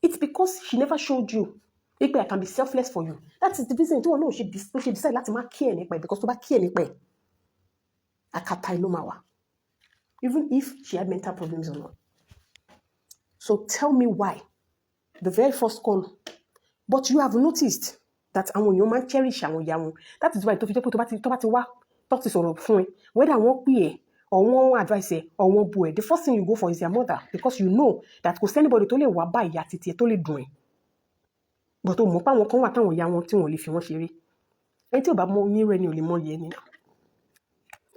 it's because she never showed you pé I can be selfless for you. That is the reason tí wọn náà ṣe decide láti má kí ẹ̀ nípa ẹ̀, because tó bá kí ẹ̀ nípa ẹ̀ akata ló máa wà, even if she had mental problems or not. So tell me why the very first call, but you have noticed that àwọn èèyàn máa ń cherish àwọn ìyá wọn. That is why tó fi jẹ́ pé tó bá ti wá tó ti sọ̀rọ̀ fún ẹ, whether wọ́n pè ẹ́ or wọ́n advice ẹ or wọ́n bu ẹ, the first thing you go for is your mother, because you know that kò sí anybody tó lè wá bá ìyá títí ẹ tó lè dùn ẹ. But o mọ̀ pé àwọn kan wà táwọn ìyá wọn tí wọ́n lè fi wọ́n ṣeré. Ẹni tí ò bá mọ ní irú ẹni ò lè mọ iye ẹni náà.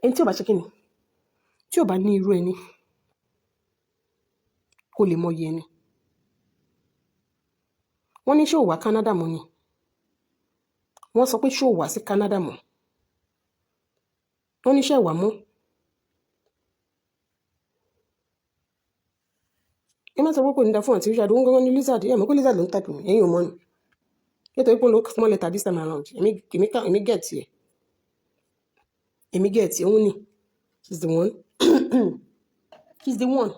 Ẹni tí ò bá ṣe kí ni? Tí ò bá ní irú ẹni kò lè mọ iye ẹni. Wọ́n ní ṣé ò wá Canada mọ́ ni? Wọ́n sọ pé ṣé ò wá sí Canada mọ́? Wọ́n ní ṣé ò wá mọ́? Ẹ má sọ pé kò ní dá fún àǹtí Richard, òun gangan ní Lizard, ẹ mọ̀ pé Lizard ló ń type mi, ẹ̀yin ò mọ̀ ni. Nítorí pé ó lo small letter this time around, èmi get ẹ̀. Èmi get ẹ̀, òun ni. She's the one. She's the one.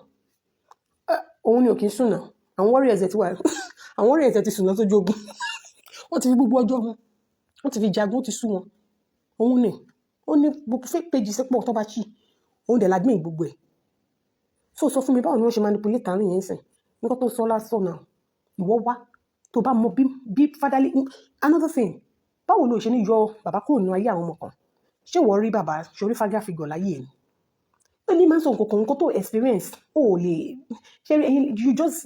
Òun ni ò kí ń sùn náà. Àwọn warriors ẹ̀ ti wà. Àwọn warriors ẹ̀ ti sùn lọ sójú ogun. Wọ́n ti fi gbogbo ọjọ́ wọn. Wọ́n ti fi jagun, ó ti sú wọn. Òun ni. Ó ní gbogbo fake pages pọ̀ tó bá ṣí. Òun dẹ̀ lágbín gbogbo ẹ̀. So sọ fún mi báwo ni wọ́n ṣe manipulate àárín yẹn sìn. Nǹkan tó sọ lásán náà. Ìwọ wá tó bá mọ bí fatherly. Another thing. Báwo ló ṣe ní yọ bàbá kúrò nínú ayé àwọn ọmọ kan? Ṣé wọ́n rí bàbá ṣorí father figure láyé ẹ̀ ni? Ẹni máa ń sọ nǹkan tó experience. O lè. Ṣé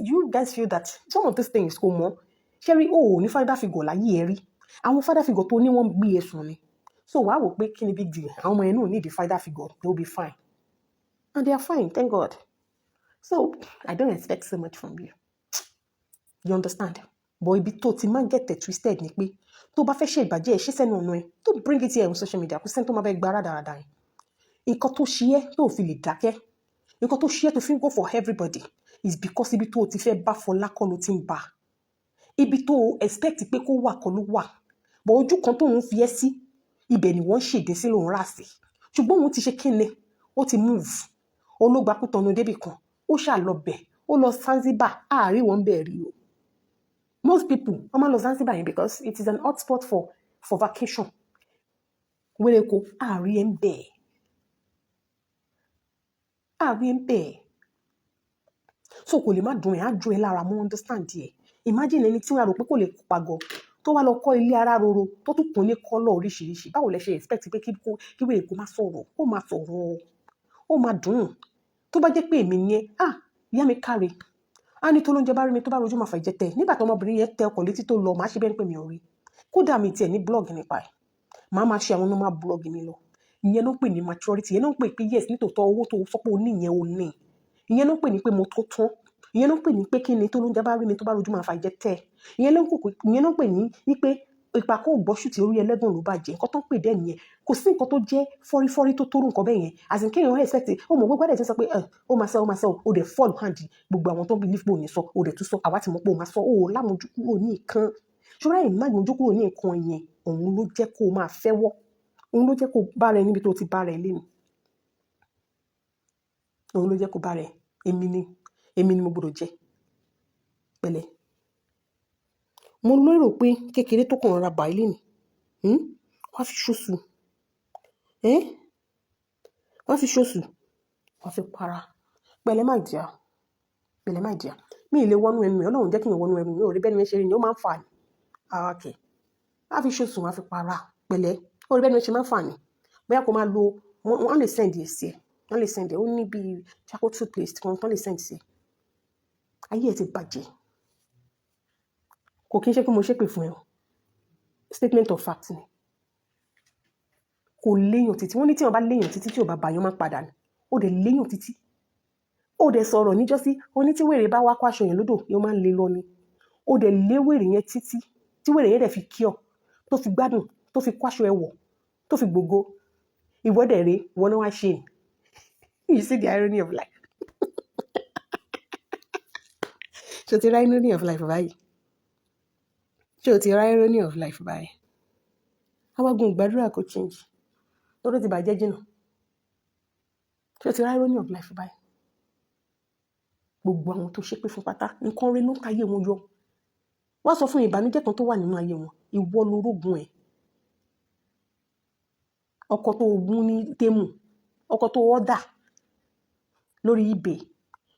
you guys feel that some of these things kò mọ̀. Ṣé rí ní father figure láyé ẹ̀ rí? Àwọn father figure tó ní wọ́n gbé ẹ̀ sùn ni. So wàá wò pé kí ni big deal? Àwọn ọmọ yẹn náà need the father figure. They will be fine. And they are fine, thank God. So I don't expect so much from you. You understand? But ibi tó ti máa get it twisted ni pé tó bá fẹ́ ṣe ìbàjẹ́ ṣe sẹ́nu ọ̀nà ẹ̀, don't bring it here on social media. Kò sẹ́ni tó máa bẹ gbára dáradára ẹ̀. Nǹkan tó ṣe é tó fi lè dákẹ́. Nǹkan tó ṣe é tó fi ń go for everybody is because ibi tó ti fẹ́ bá Fọlá kọ́ ló ti ń bá. Ibi tó expect pé kó wà kọ́ ló wà. But ojú kan tó ń fi ẹ́ sí, ibẹ̀ ni wọ́n ṣèdè sí lòun rà sí. Ṣùgbọ́n òun ti ṣe kíni, ó ti move. Olóògbà Kútọ̀nù débì kan, ó ṣà lọ bẹ̀, ó lọ Zanzibar, àárí wọn bẹ̀ rí o. Most people, wọ́n máa lọ Zanzibar yẹn because it is an hot spot for vacation. Wẹ́rẹ́ ko, àárí ẹ̀ ń bẹ̀. Àárí ẹ̀ ń bẹ̀. So kò lè má dùn ẹ̀, á ju ẹ lára mọ́ understand díẹ̀. Imagine ẹni tí wọ́n rò pé kò lè pàgọ́ tó wá lọ kọ́ ilé ara roro tó tún kún ní kọ́lọ̀ oríṣiríṣi. Báwo lẹ ṣe expect pé kí wẹ́rẹ́ ko máa sọ̀rọ̀? Ó máa sọ̀rọ̀. Ó máa dùn. Tó bá jẹ́ pé èmi ni ẹ, ìyá mi káre. A ní tó lóúnjẹ bá rí mi tó bá rojú máa fà jẹ tẹ̀. Nígbà tó ọmọbìnrin yẹn tẹ ọkọ̀ létí tó lọ, máa ṣe bẹ́ẹ̀ pé mi ò rí. Kódà mi tiẹ̀ ní blog nípa ẹ̀. Máa ṣe àwọn normal blog mi lọ. Ìyẹn ló ń pè ní maturity. Ìyẹn ló ń pè pé yes, nítòótọ́ owó tó sọ pé o ní ìyẹn o ní. Ìyẹn ló ń pè ní pé mo tó tán. Ìyẹn ló ń pè ní pé kí ni tó lóúnjẹ bá rí mi tó bá rojú máa fà jẹ tẹ̀. Ìyẹn ló ń pè ní pé ipa kó gbọ́ṣù tí orí ẹlẹ́gùn ló bàjẹ́. Nǹkan tó ń pè dẹ́ nìyẹn. Kò sí nǹkan tó jẹ́ fọ́rífọ́rí tó tóru nǹkan bẹ́ẹ̀ yẹn. As in kéèyàn expect ó mọ̀ gbogbo ẹ̀dẹ̀ tí ń sọ pé ó máa sọ ó dẹ̀ fall hand gbogbo àwọn tó ń believe pé ò ní sọ ó dẹ̀ tún sọ àwa ti mọ̀ pé ó máa sọ ó lámojú kúrò ní ìkan. Ṣọ́ra ẹ̀ má mojú kúrò ní ìkan yẹn òun ló jẹ́ kó máa fẹ́wọ́. Òun ló jẹ́ kó bá rẹ níbi tó ti bá rẹ léni. Òun ló jẹ́ kó bá rẹ. Èmi ni mo gbọ́dọ̀ jẹ. Pẹ̀lẹ́. Mo lérò pé kékeré tó kàn ra bàílì ni. Wá fi ṣoṣù. Wá fi ṣoṣù. Wá fi para. Pẹ̀lẹ́ má jà. Pẹ̀lẹ́ má jà. Mi ì lè wọnú ẹnu mi. Ọlọ́run jẹ́ kí n wọnú ẹnu mi. Ó rí bẹ́ẹ̀ ni wọ́n ṣe rí ni ó máa ń fà ní. Okay. Wá fi ṣoṣù, wá fi para. Pẹ̀lẹ́. Ó rí bẹ́ẹ̀ ni wọ́n ṣe máa ń fà ní. Bóyá kó máa lo wọ́n lè send ẹ̀ sí ẹ. Wọ́n lè send ẹ̀. Ó ní bí charcoal toothpaste kan tán lè send sí ẹ. Ayé ẹ ti bàjẹ́. Kò kí n ṣe pé mo ṣépè fún ẹ o. Statement of fact ni. Kò léyàn títí. Wọ́n ní tí wọ́n bá léyàn títí tí ò bá bàyàn máa padà ni. Ó dẹ̀ léyàn títí. Ó dẹ̀ sọ̀rọ̀ níjọ́sí. Ó ní tí wèrè bá wá kó aṣọ yẹn lódò yóò máa ń lé lọ ni. Ó dẹ̀ lé wèrè yẹn títí. Tí wèrè yẹn dẹ̀ fi kí ọ. Tó fi gbádùn. Tó fi kó aṣọ ẹ wọ̀. Tó fi gbogbo. Ìwọ dẹ̀ rèé. Ìwọ náà wá ṣe. You see the irony of life. So the irony of life báyìí. ṣé o ti ra irony of life báyìí awágun ìgbàdúrà kò change lọ́dọ̀ ti bàjẹ́ jìnnà ṣé o ti ra irony of life báyìí gbogbo àwọn tó ṣépè fún pátá nǹkan rẹ ló ń káyé wọn yọ wọ́n sọ fún ìbànújẹ́ kan tó wà nínú ayé wọn ìwọ lórógùn ẹ̀ ọkọ tó gún ní tẹ́mù ọkọ tó ọ́dà lórí eBay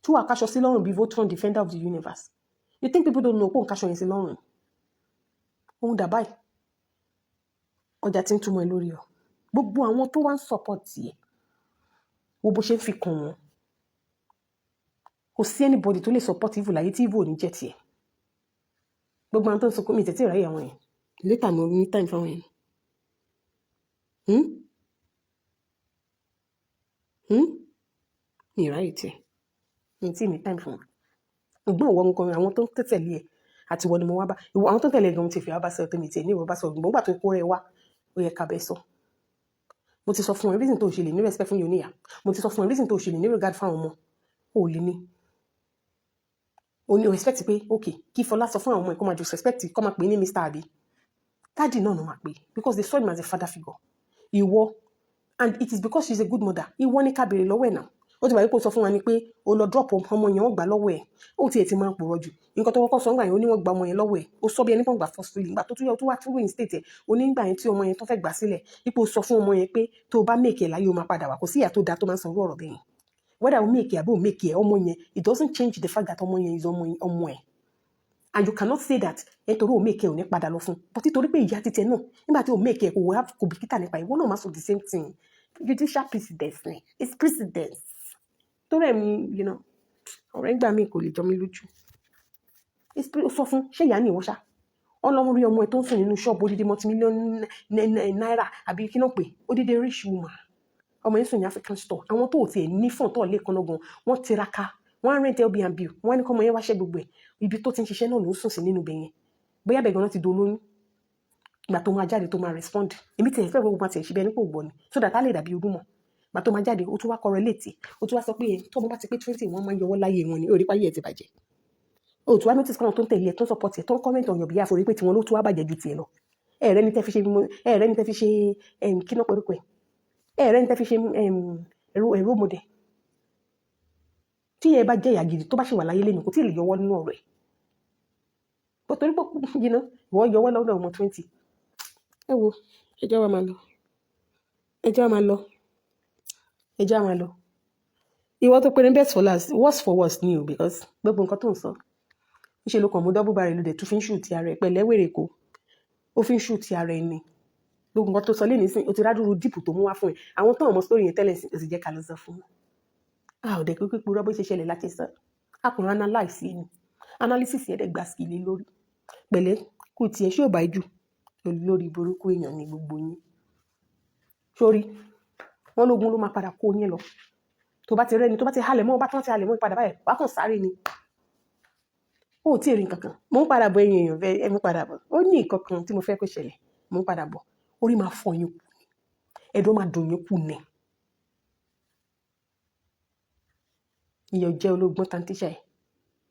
tí wàá káṣọ sí lọ́rùn bíi Voltron defender of the universe you think people don't know pé òun káṣọ yẹn sí lọ́rùn òun dà báyìí ọjà tí ń túmọ̀ ẹ lórí ọ gbogbo àwọn tó wá ń support ẹ wo bó ṣe ń fi kàn wọ́n kò sí anybody tó lè support evil láyé tí evil ò ní jẹ́ tiẹ̀ gbogbo àwọn tó ń sunkún mi tètè ráyè àwọn yẹn later mo ní time fáwọn yẹn mi ráyè tiẹ̀ mi tí ní time fún wọn ṣùgbọ́n ìwọ nǹkan àwọn tó ń tẹ̀lé ẹ àti ìwọ ni mo wá bá ìwọ àwọn tó tẹ̀lé ẹ gan ti fi wá bá sọ tó mi tiẹ̀ ní ìwọ bá sọ gbogbo àti kó rẹ wá ó yẹ ká bẹ sọ mo ti sọ fún ẹ reason tó ṣe lè ní respect fún Yoníyà mo ti sọ fún ẹ reason tó ṣe lè ní regard fún àwọn ọmọ ò lè ní o ní respect pé ok kí Fọlá sọ fún àwọn ọmọ ẹ kó máa disrespect kó máa pè ní Mr. Abi dáàdì náà ló máa pè because they saw him as a father figure ìwọ and it is because she is a good mother ìwọ ní ká béèrè lọ́wọ́ ẹ̀ náà ó ti bàyí kó sọ fún wa ni pé o lọ drop ọmọ yẹn wọ́n gbà lọ́wọ́ ẹ̀ ó tiẹ̀ ti máa ń pòrọ̀ jù nǹkan tó kọ́kọ́ sọ ńgbà yẹn ó ní wọ́n gba ọmọ yẹn lọ́wọ́ ẹ̀ ó sọ bí ẹni pọ̀ gbà forcefully ìgbà tó tún yọ tó wá túwò in state ẹ̀ ó ní ìgbà yẹn tí ọmọ yẹn tó fẹ́ gbà sílẹ̀ ipò sọ fún ọmọ yẹn pé tó o bá make ẹ̀ láyé o máa padà wá kò sí ìyá tó dáa tó máa ń sọ ọ̀rọ̀ bẹ́ẹ̀ whether o make ẹ̀ àbí o make ẹ̀ ọmọ yẹn it doesn't change the fact that ọmọ yẹn is ọmọ ẹ̀ and you cannot say that nítorí o make ẹ̀ ò ní padà lọ fún but nítorí pé ìyá títẹ náà nígbà tí o make ẹ̀ kò bìkítà nípa ìwọ náà máa sọ the same thing judicial precedence ni it's precedence torí ẹ̀mí ọ̀rẹ́ gbà mí kò lè jọ mí lójú ó sọ fún ṣé ìyá ní ìwọ ṣá ọlọ́run rí ọmọ ẹ̀ tó ń sùn nínú ṣọ́ọ̀bù odidi multi-million náírà àbí kí náà pé odidi rich woman ọmọ yẹn sùn ní African store àwọn tó tiẹ̀ ní fún tó lè kan lọ́gàn wọ́n tiraka wọ́n rent Airbnb wọ́n ní kọ́ ọmọ yẹn wáṣẹ́ gbogbo ẹ̀ ibi tó ti ń ṣiṣẹ́ náà ló ń sùn sí nínú ibẹ̀ yẹn bóyá bẹ̀ gan-an ti dolóyún ìgbà tó máa jáde tó máa respond èmi tẹ̀ fẹ́ gbogbo àti ẹ̀ṣibẹ́ nípò gbọ́ ni so that á lè dàbí ogún mọ́ ìgbà tó máa jáde ó tún wá correlate ó tún wá sọ pé tó ọmọ bá ti pé 20 wọ́n máa ń yọwọ́ láyé wọn ni orí páyé ẹ̀ ti bàjẹ́ ó tún wá notice káwọn tó ń tẹ̀lé ẹ̀ tó ń support ẹ̀ tó ń comment on your behalf orí pé tiwọn ló tún wá bàjẹ́ ju tiẹ̀ lọ ẹ̀rẹ́ ni tẹ́ fi ṣe kí náà pẹ̀lú pẹ̀ ẹ̀rẹ́ ni tẹ́ fi ṣe ẹ̀rọ mọ̀dẹ̀ tí ẹ bá jẹ́ ìyá gidi tó bá ṣe wà láyé lẹ́nu kò tí ì lè yọwọ́ nínú ọ̀rọ̀ ẹ̀ bó torí pé ìwọ yọwọ́ lọ́dọ̀ ọmọ 20 ẹ wo ẹjọ́ wa máa lọ ìwọ tó pé ní best for last worst for worst ni o because gbogbo nǹkan tó ń sọ níṣẹ́ ló kàn mú double barrel lóde tó fi ń ṣù ti ara ẹ̀ pẹ̀lẹ́ wèrè kó ó fi ń ṣù ti ara ẹ̀ ni gbogbo nǹkan tó sọ lé nísìn o ti rádúró dìpù tó mú wá fún ẹ àwọn tó ọmọ sórí yẹn tẹ́lẹ̀ sì jẹ́ ká lọ sọ fún a ò dẹ̀ pé púpọ̀ bó ṣe ṣẹlẹ̀ láti sọ a kò rán analyse ni analysis yẹn dẹ̀ gba skill lórí pẹ̀lẹ́ kò tiẹ̀ ṣé ò bá jù lórí burúkú èèyàn ní gbogbo yín sórí wọn lógun ló máa padà kó yín lọ tó bá ti rẹ́ni tó bá ti halẹ̀ mọ́ bá tán ti halẹ̀ mọ́ ìpadà báyìí wá kàn sáré ni ó tí ì rí nǹkankan mo ń padà bọ̀ ẹ̀yìn èèyàn fẹ́ ẹ mú padà bọ̀ ó ní nǹkankan tí mo fẹ́ kó ṣẹlẹ̀ mo ń padà bọ̀ orí máa fọ́ yín kù ni ẹ̀dọ̀ máa dùn yín kù ni ìyọ̀ jẹ́ ológun tantíṣà ẹ̀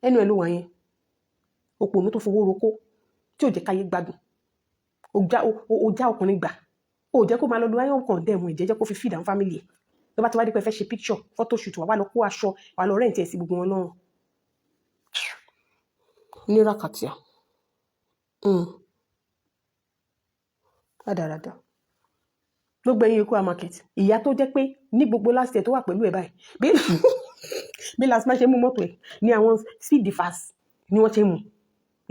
ẹnu ẹ̀ ló wà yẹn òpònú tó fowó roko tí ò jẹ́ káyé gbádùn ó já ọkùnrin gbà ó jẹ́ kó máa lọ lu ayọ̀ kan dẹ̀mú ìjẹ́jẹ́ kó fi feed àwọn family ẹ̀ tó bá ti wá dé pé fẹ́ ṣe picture photo shoot wà lọ kó aṣọ wà lọ rẹ́ǹtì ẹ̀ sí gbogbo wọn náà ní rakatia rádaràdà gbogbo ẹ̀yin ikú market ìyá tó jẹ́ pé ní gbogbo last year tó wà pẹ̀lú ẹ̀ báyìí bí last man ṣe mú mọ́tò ẹ̀ ní àwọn speed fast ni wọ́n ṣe mú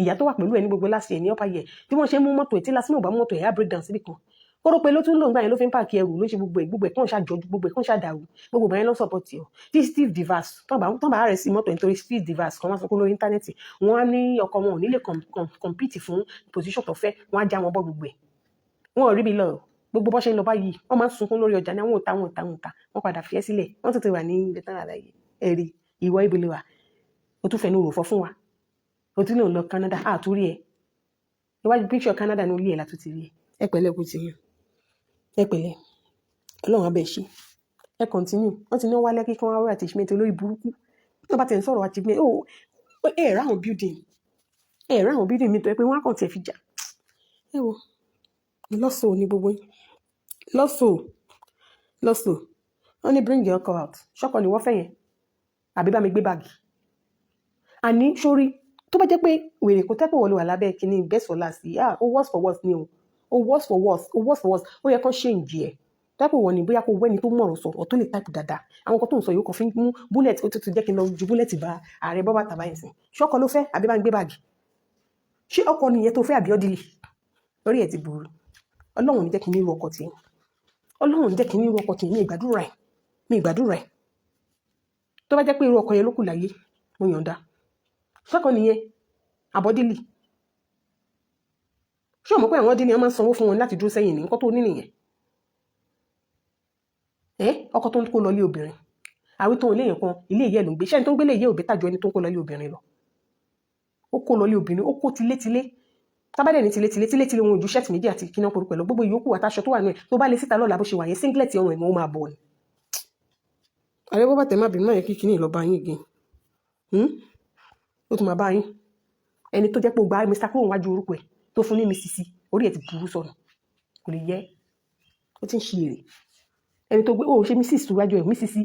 ìyá tó wà pẹ̀lú ẹ̀ ní gbogbo last year ní upper year tí wọ́n ṣe mú mọ́tò ẹ̀ tí last man ò bá mọ́tò ẹ̀ á break down síbì kan kóró pé ló tún lò ń gbà yẹn ló fi ń pààkì ẹrù ló ṣe gbogbo ẹ̀ kàn ṣàjọjú gbogbo ẹ̀ kàn ṣàdàrú gbogbo yẹn ló support ẹ̀ tí Steve Divas tán bá rẹ̀ sí mọ́tò ẹ̀ nítorí Steve Divas kan wọ́n sọ pé lórí íńtánẹ́ẹ̀tì wọ́n á ní ọkọ wọn ò ní lè compete fún position tó fẹ́ wọ́n á já wọn bọ́ gbogbo ẹ̀ wọ́n ò rí bí lọ gbogbo bọ́ ṣe ń lọ báyìí wọ́n máa ń sunkún lórí ọjà ní àwọn òta wọ́n padà fi ẹ́ sílẹ̀ wọ́n tún ti wà ní ibi tán àlàyé ẹ̀rí ìwọ ìbílẹ̀ wa o tún fẹ́nu rò fọ́ fún wa o tún lọ Canada àtúrí ẹ̀ iwájú picture Canada ní orí ẹ̀ látún ti rí ẹ pẹ̀lẹ́ kù ti yàn ẹ pẹ̀lẹ́ Ọlọ́run abẹ́ ṣe ẹ continue wọ́n ti ní wọ́n wálé kíkọ́ wọ́n wá attachment olórí burúkú tó bá ti ń sọ̀rọ̀ attachment ẹ ráhùn building mi tó yẹ pé wọ́n á kàn tiẹ̀ fi jà ẹ wo lọ́sọ̀ ní gbogbo yín lọ́sọ̀ wọ́n ní bring your alcohol out ṣọ́kọ ni wọ́n fẹ́ yẹn àbí bá mi gbé báàgì àní sórí tó bá jẹ́ pé wèrè kò tẹ́pọ̀ wọlé wà lábẹ́ kínní best for last ó worst for worst ni ó worst for worst ó yẹ kó ṣe ìjì ẹ̀ tẹ́pọ̀ wọ̀ ní bóyá kó wẹ́ni tó mọ̀rọ̀ sọ̀rọ̀ tó lè type dáadáa àwọn kan tó ń sọ yóò kàn fi mú bullet ó ti jẹ́ kí n lọ ju bullet bá ààrẹ bọ́ bàtà báyìí sìn ṣọ́kọ ló fẹ́ àbí bá mi gbé báàgì ṣé ọkọ nìyẹn tó fẹ́ àbí ọ́dìlì lórí ẹ̀ ti burú ọlọ́run ní jẹ́ kí n ní irú ọkọ tí ọlọ́run ní jẹ́ kí n ní irú ọkọ tí mi ìgbàdúrà ẹ̀ tó bá jẹ́ pé irú ọkọ yẹn ló kù láyé mo yọ̀ǹda ṣọ́kọ nìyẹn àbọ̀dìlì ṣé o mọ̀ pé àwọn dìlì wọn máa ń sanwó fún wọn láti dúró sẹ́yìn ní nǹkan tó ní nìyẹn ọkọ tó ń kó lọ ilé obìnrin àwí tó ń lé yẹn kan ilé ìyẹ́ ló ń gbé ṣẹ́ni tó ń gbélé ìyẹ́ òbí tàjọ ẹni tó ń kó lọ ilé obìnrin lọ ó kó lọ ilé obìnrin ó kó tilétilé tábàdẹ̀ ní tilétilé wọn ojú ṣẹ́ẹ̀tì méjì àti kíná korúkọ lọ gbogbo ìyókù àtàṣọ tó wà náà tó bá lè síta lọ́la bó ṣe wà yẹn singlet ọrùn ẹ̀mọ́ ó máa bọ̀ ni. ààrẹ bọ́ bàtẹ́ má bínú náà yẹ kí kíní ìlọba yín gé ó tún máa bá yín ẹni tó jẹ́ pé ó gba mr kúrò wájú orúkọ ẹ̀ tó fún ní mi sisi orí ẹ̀ ti burú sọnù kò lè yẹ ó ti ń ṣe èrè ẹni tó gbé ó ṣe mrs wájú ẹ̀ mísísí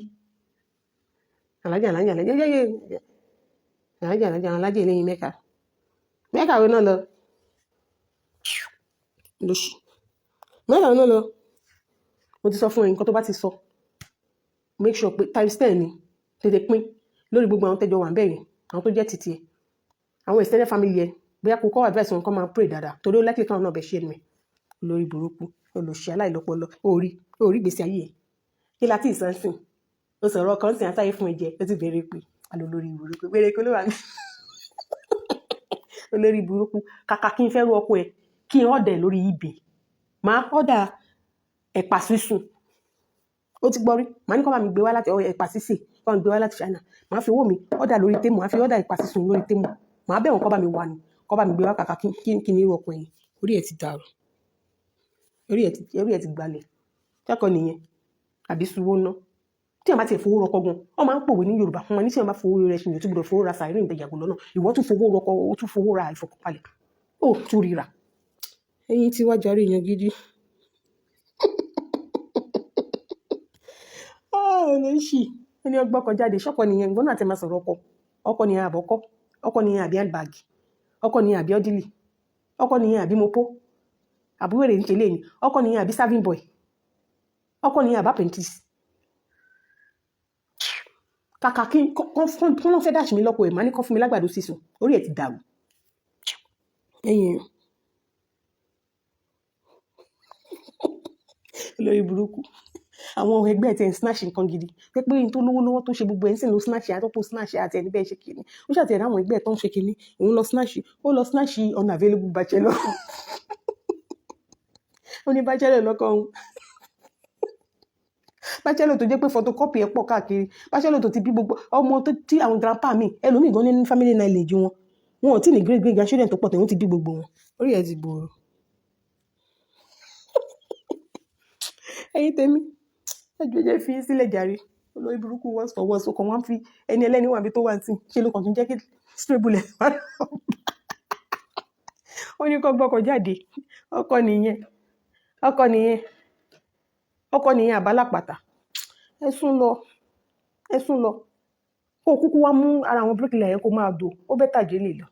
alájà eléyìn mẹ́ka wo náà lọ lóṣì mẹ́ka náà lọ mo ti sọ fún ẹ nǹkan tó bá ti sọ make sure pé times 10 ni tètè pín lórí gbogbo àwọn tẹjọ wà ń bẹ̀rẹ̀ àwọn tó jẹ́ títí ẹ àwọn extended family ẹ bóyá kó kọ́ advice wọn kọ́ máa pray dáadáa torí ó likely káwọn náà bẹ̀ ṣe ẹnu ẹ lórí burúkú olùṣe aláìlọ́pọlọ orí gbèsè ayé ẹ kí láti ìsánsìn ó sọ̀rọ̀ ọkàn sí àtàyè fún ẹ̀jẹ̀ ó ti bẹ̀rẹ̀ pé alólórí burúkú bẹ̀rẹ̀ kó ló wà ní olórí burúkú kàkà kí n fẹ́ rú ọkọ ẹ kí n ọ̀dẹ̀ lórí ibè máa ọ̀dà ẹ̀pà sísun ó ti gbọ́ rí màá ní kọ́ bá mi gbé wá láti ẹ̀pà sísè kọ́ bá mi gbé wá láti China màá fi owó mi ọ̀dà lórí tèmù màá fi ọ̀dà ẹ̀pà sísun lórí tèmù màá bẹ̀ wọ́n kọ́ bá mi wà ní kọ́ bá mi gbé wá kàkà kí n rú ọkọ ẹ̀yìn orí ẹ̀ ti dàrú orí ẹ̀ ti gbalẹ̀ kẹ́kọ̀ọ́ nìyẹn àbí suwó ná tí a bá ti fowó rọkọ gan ọ máa ń pòwe ní Yorùbá fún wa ní tí wọn bá fowó rẹ ṣe yẹn tó gbọ́dọ̀ fowó ra sàárè ìgbẹjàgbọ lọ́nà ìwọ tún fowó rọkọ ó tún fowó ra ìfọkànbalẹ̀ ó tún ríra ẹ̀yin tí wàá jarí yan gidi olóṣì ẹni ọgbọ́n kan jáde ṣọ́kọ nìyẹn gbọ́n náà ti máa sọ̀rọ̀ ọkọ nìyẹn àbọ̀kọ́ ọkọ nìyẹn àbí handbag ọkọ nìyẹn àbí ọ́dílì ọkọ nìyẹn àbí mopo àbúwèrè nìkélé ni ọkọ nìyẹn àbí serving boy ọkọ nìyẹn àbá apprentice kàkà kí wọ́n fẹ́ dáṣì mi lọ́pọ̀ ẹ̀ máa ní kọ́ fún mi lágbàdo sísun orí ẹ̀ ti dàrú ẹ̀yìn olórí burúkú àwọn ẹgbẹ́ ẹ̀ tẹ̀ ń snatch nǹkan gidi pé tó lówó lọ́wọ́ tó ṣe gbogbo ẹ̀ ń sìn ló snatch àtọ́pọ̀ snatch àti ẹni bẹ́ẹ̀ ṣe kìíní ó ṣàtẹ̀ àwọn ẹgbẹ́ ẹ̀ tó ń ṣe kìíní òun lọ snatch unavailable bachelor ó ní bachelor lọ́kọ̀ òun bachelor tó jẹ́ pé photocopy ẹ̀ pọ̀ káàkiri bachelor tó ti bí gbogbo ọmọ tó tí àwọn grandpa mi ẹlòmíì gan ní family knowledge wọn ò tí ní great grandchildren tó pọ̀ tẹ̀ wọ́n ti bí gbogbo wọn orí ẹ̀ ti gbòòrò ẹ̀yin tèmi ẹjọ́ jẹ́ fi sílẹ̀ jàre olórí burúkú worst for worst ọkàn wọn fi ẹni ẹlẹ́ni wà bí tó wà tí ṣe ló kàn tún jẹ́ kí stray bullet wà ó ní kó gbọ́kọ̀ jáde ọkọ nìyẹn àbálàpàtà ẹ sún lọ kó kúkú wá mú ara àwọn bíríkìlà yẹn kó máa dò ó bẹ́tà jẹ́ lè lọ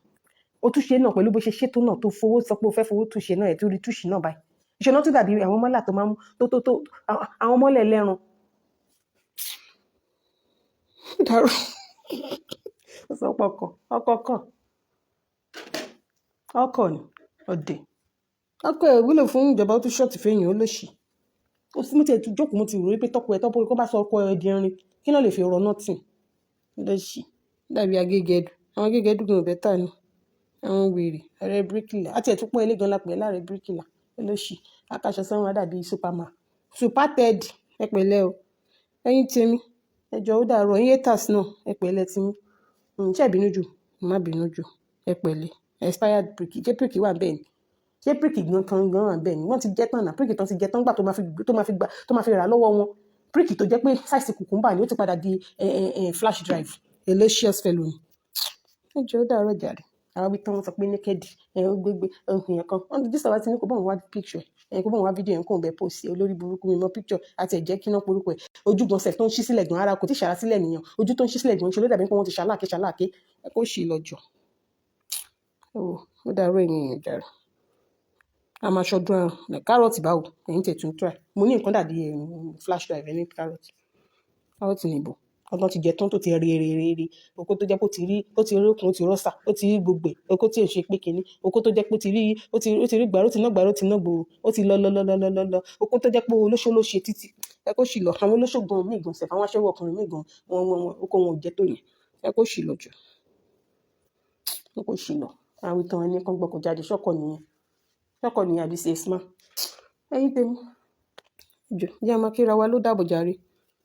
ó túnṣe náà pẹ̀lú bó ṣe ṣètò náà tó fowó sọ pé ó fẹ́ fowó túnṣe náà ẹ̀ tó rí túnṣe náà báyìí ìṣẹ̀nà tó dàbí àwọn mọ́là tó máa mú tó àwọn mọ́lẹ̀ lẹ́rùn dàrú ó sọ pé ọkọ̀ ni ọ̀dẹ̀ ọkọ̀ ẹ̀ wúlò fún ìjọba ó tún ṣọ́ọ̀tì fẹ́yìn ó lòṣì ó sì mú tiẹ̀ tó jókòó mo ti rò pé tọ́pọ̀ kó bá sọ ọkọ̀ ẹ̀ di irin kí náà lè fi ọ̀rọ̀ náà tì lòṣì dàbí agégẹdù àwọn agégẹdù gan bẹ́tà ni àwọn wèrè ààrẹ bíríkìlà àti ẹ̀ tún pọ́n ilé gan lápẹ̀ láàrẹ bíríkìlà lòṣì akáṣọ sanwó dàbí superman super ted ẹ pẹ̀lẹ́ o ẹ̀yin tèmi ẹjọ́ ó dàrú ẹ̀yin haters náà ẹ pẹ̀lẹ́ tí ṣe bínú jù má bínú jù ẹ pẹ̀lẹ́ expired brick jẹ́ brick wà bẹ́ẹ̀ ni ṣé brick gan wà bẹ́ẹ̀ ni wọ́n ti jẹ́ tán náà brick tán ti jẹ́ tán gbà tó máa fi rà lọ́wọ́ wọn brick tó jẹ́ pé size kùkùmbà ni ó ti padà di flash drive delicious fellow ni ẹjọ́ ó dàrú jàre. àwọn wí tán wọ́n sọ pé naked ó gbégbé èèyàn kan wọ́n ti dísà wá sí ní kò bọ́n wá picture kò bọ́n wá fídíò yẹn kò ń bẹ post olórí burúkú mi mọ́ picture àti ẹ̀jẹ̀ kí náà porúkọ ẹ̀ ojú gan sef tó ń ṣí sílẹ̀ gan ara kò tí ṣàrá sílẹ̀ nìyàn ojú tó ń ṣí sílẹ̀ gan ṣe ló dàbí pé wọ́n ti ṣàláàké ẹ kó ṣì lọ́jọ́ ó dàrú ẹ̀yìn èèyàn jàre a máa ṣọdún àrùn kárọ̀tì báwo ẹ̀yìn tẹ̀ tún try mo ní nǹkan dàbí flash drive ní kárọ̀tì nìbò ọgbọ́n ti jẹ tán tó ti rí oko tó jẹ́ pé ó ti rí okùn ó ti rọ́ṣà ó ti rí gbogbo oko tí ò ṣe pé kínní oko tó jẹ́ pé ó ti rí gbàrú ó ti ná gbòòrò ó ti lọ oko tó jẹ́ pé olóṣó ló ṣe títì ẹ kó ṣì lọ àwọn olóṣó gan mí gan sẹ̀fẹ̀ àwọn aṣẹ́wó ọkùnrin mí gan wọn oko wọn ò jẹ́ tó yẹn ẹ kó ṣì lọ jù ẹ kó ṣì lọ àwọn ìtàn ẹni kan gbọ́kọ̀ jáde ṣọ́kọ̀ nìyẹn àbí ṣe smart ẹ̀yin tèmi jù jẹ́ máa kíra wa ló dàbọ̀ jàre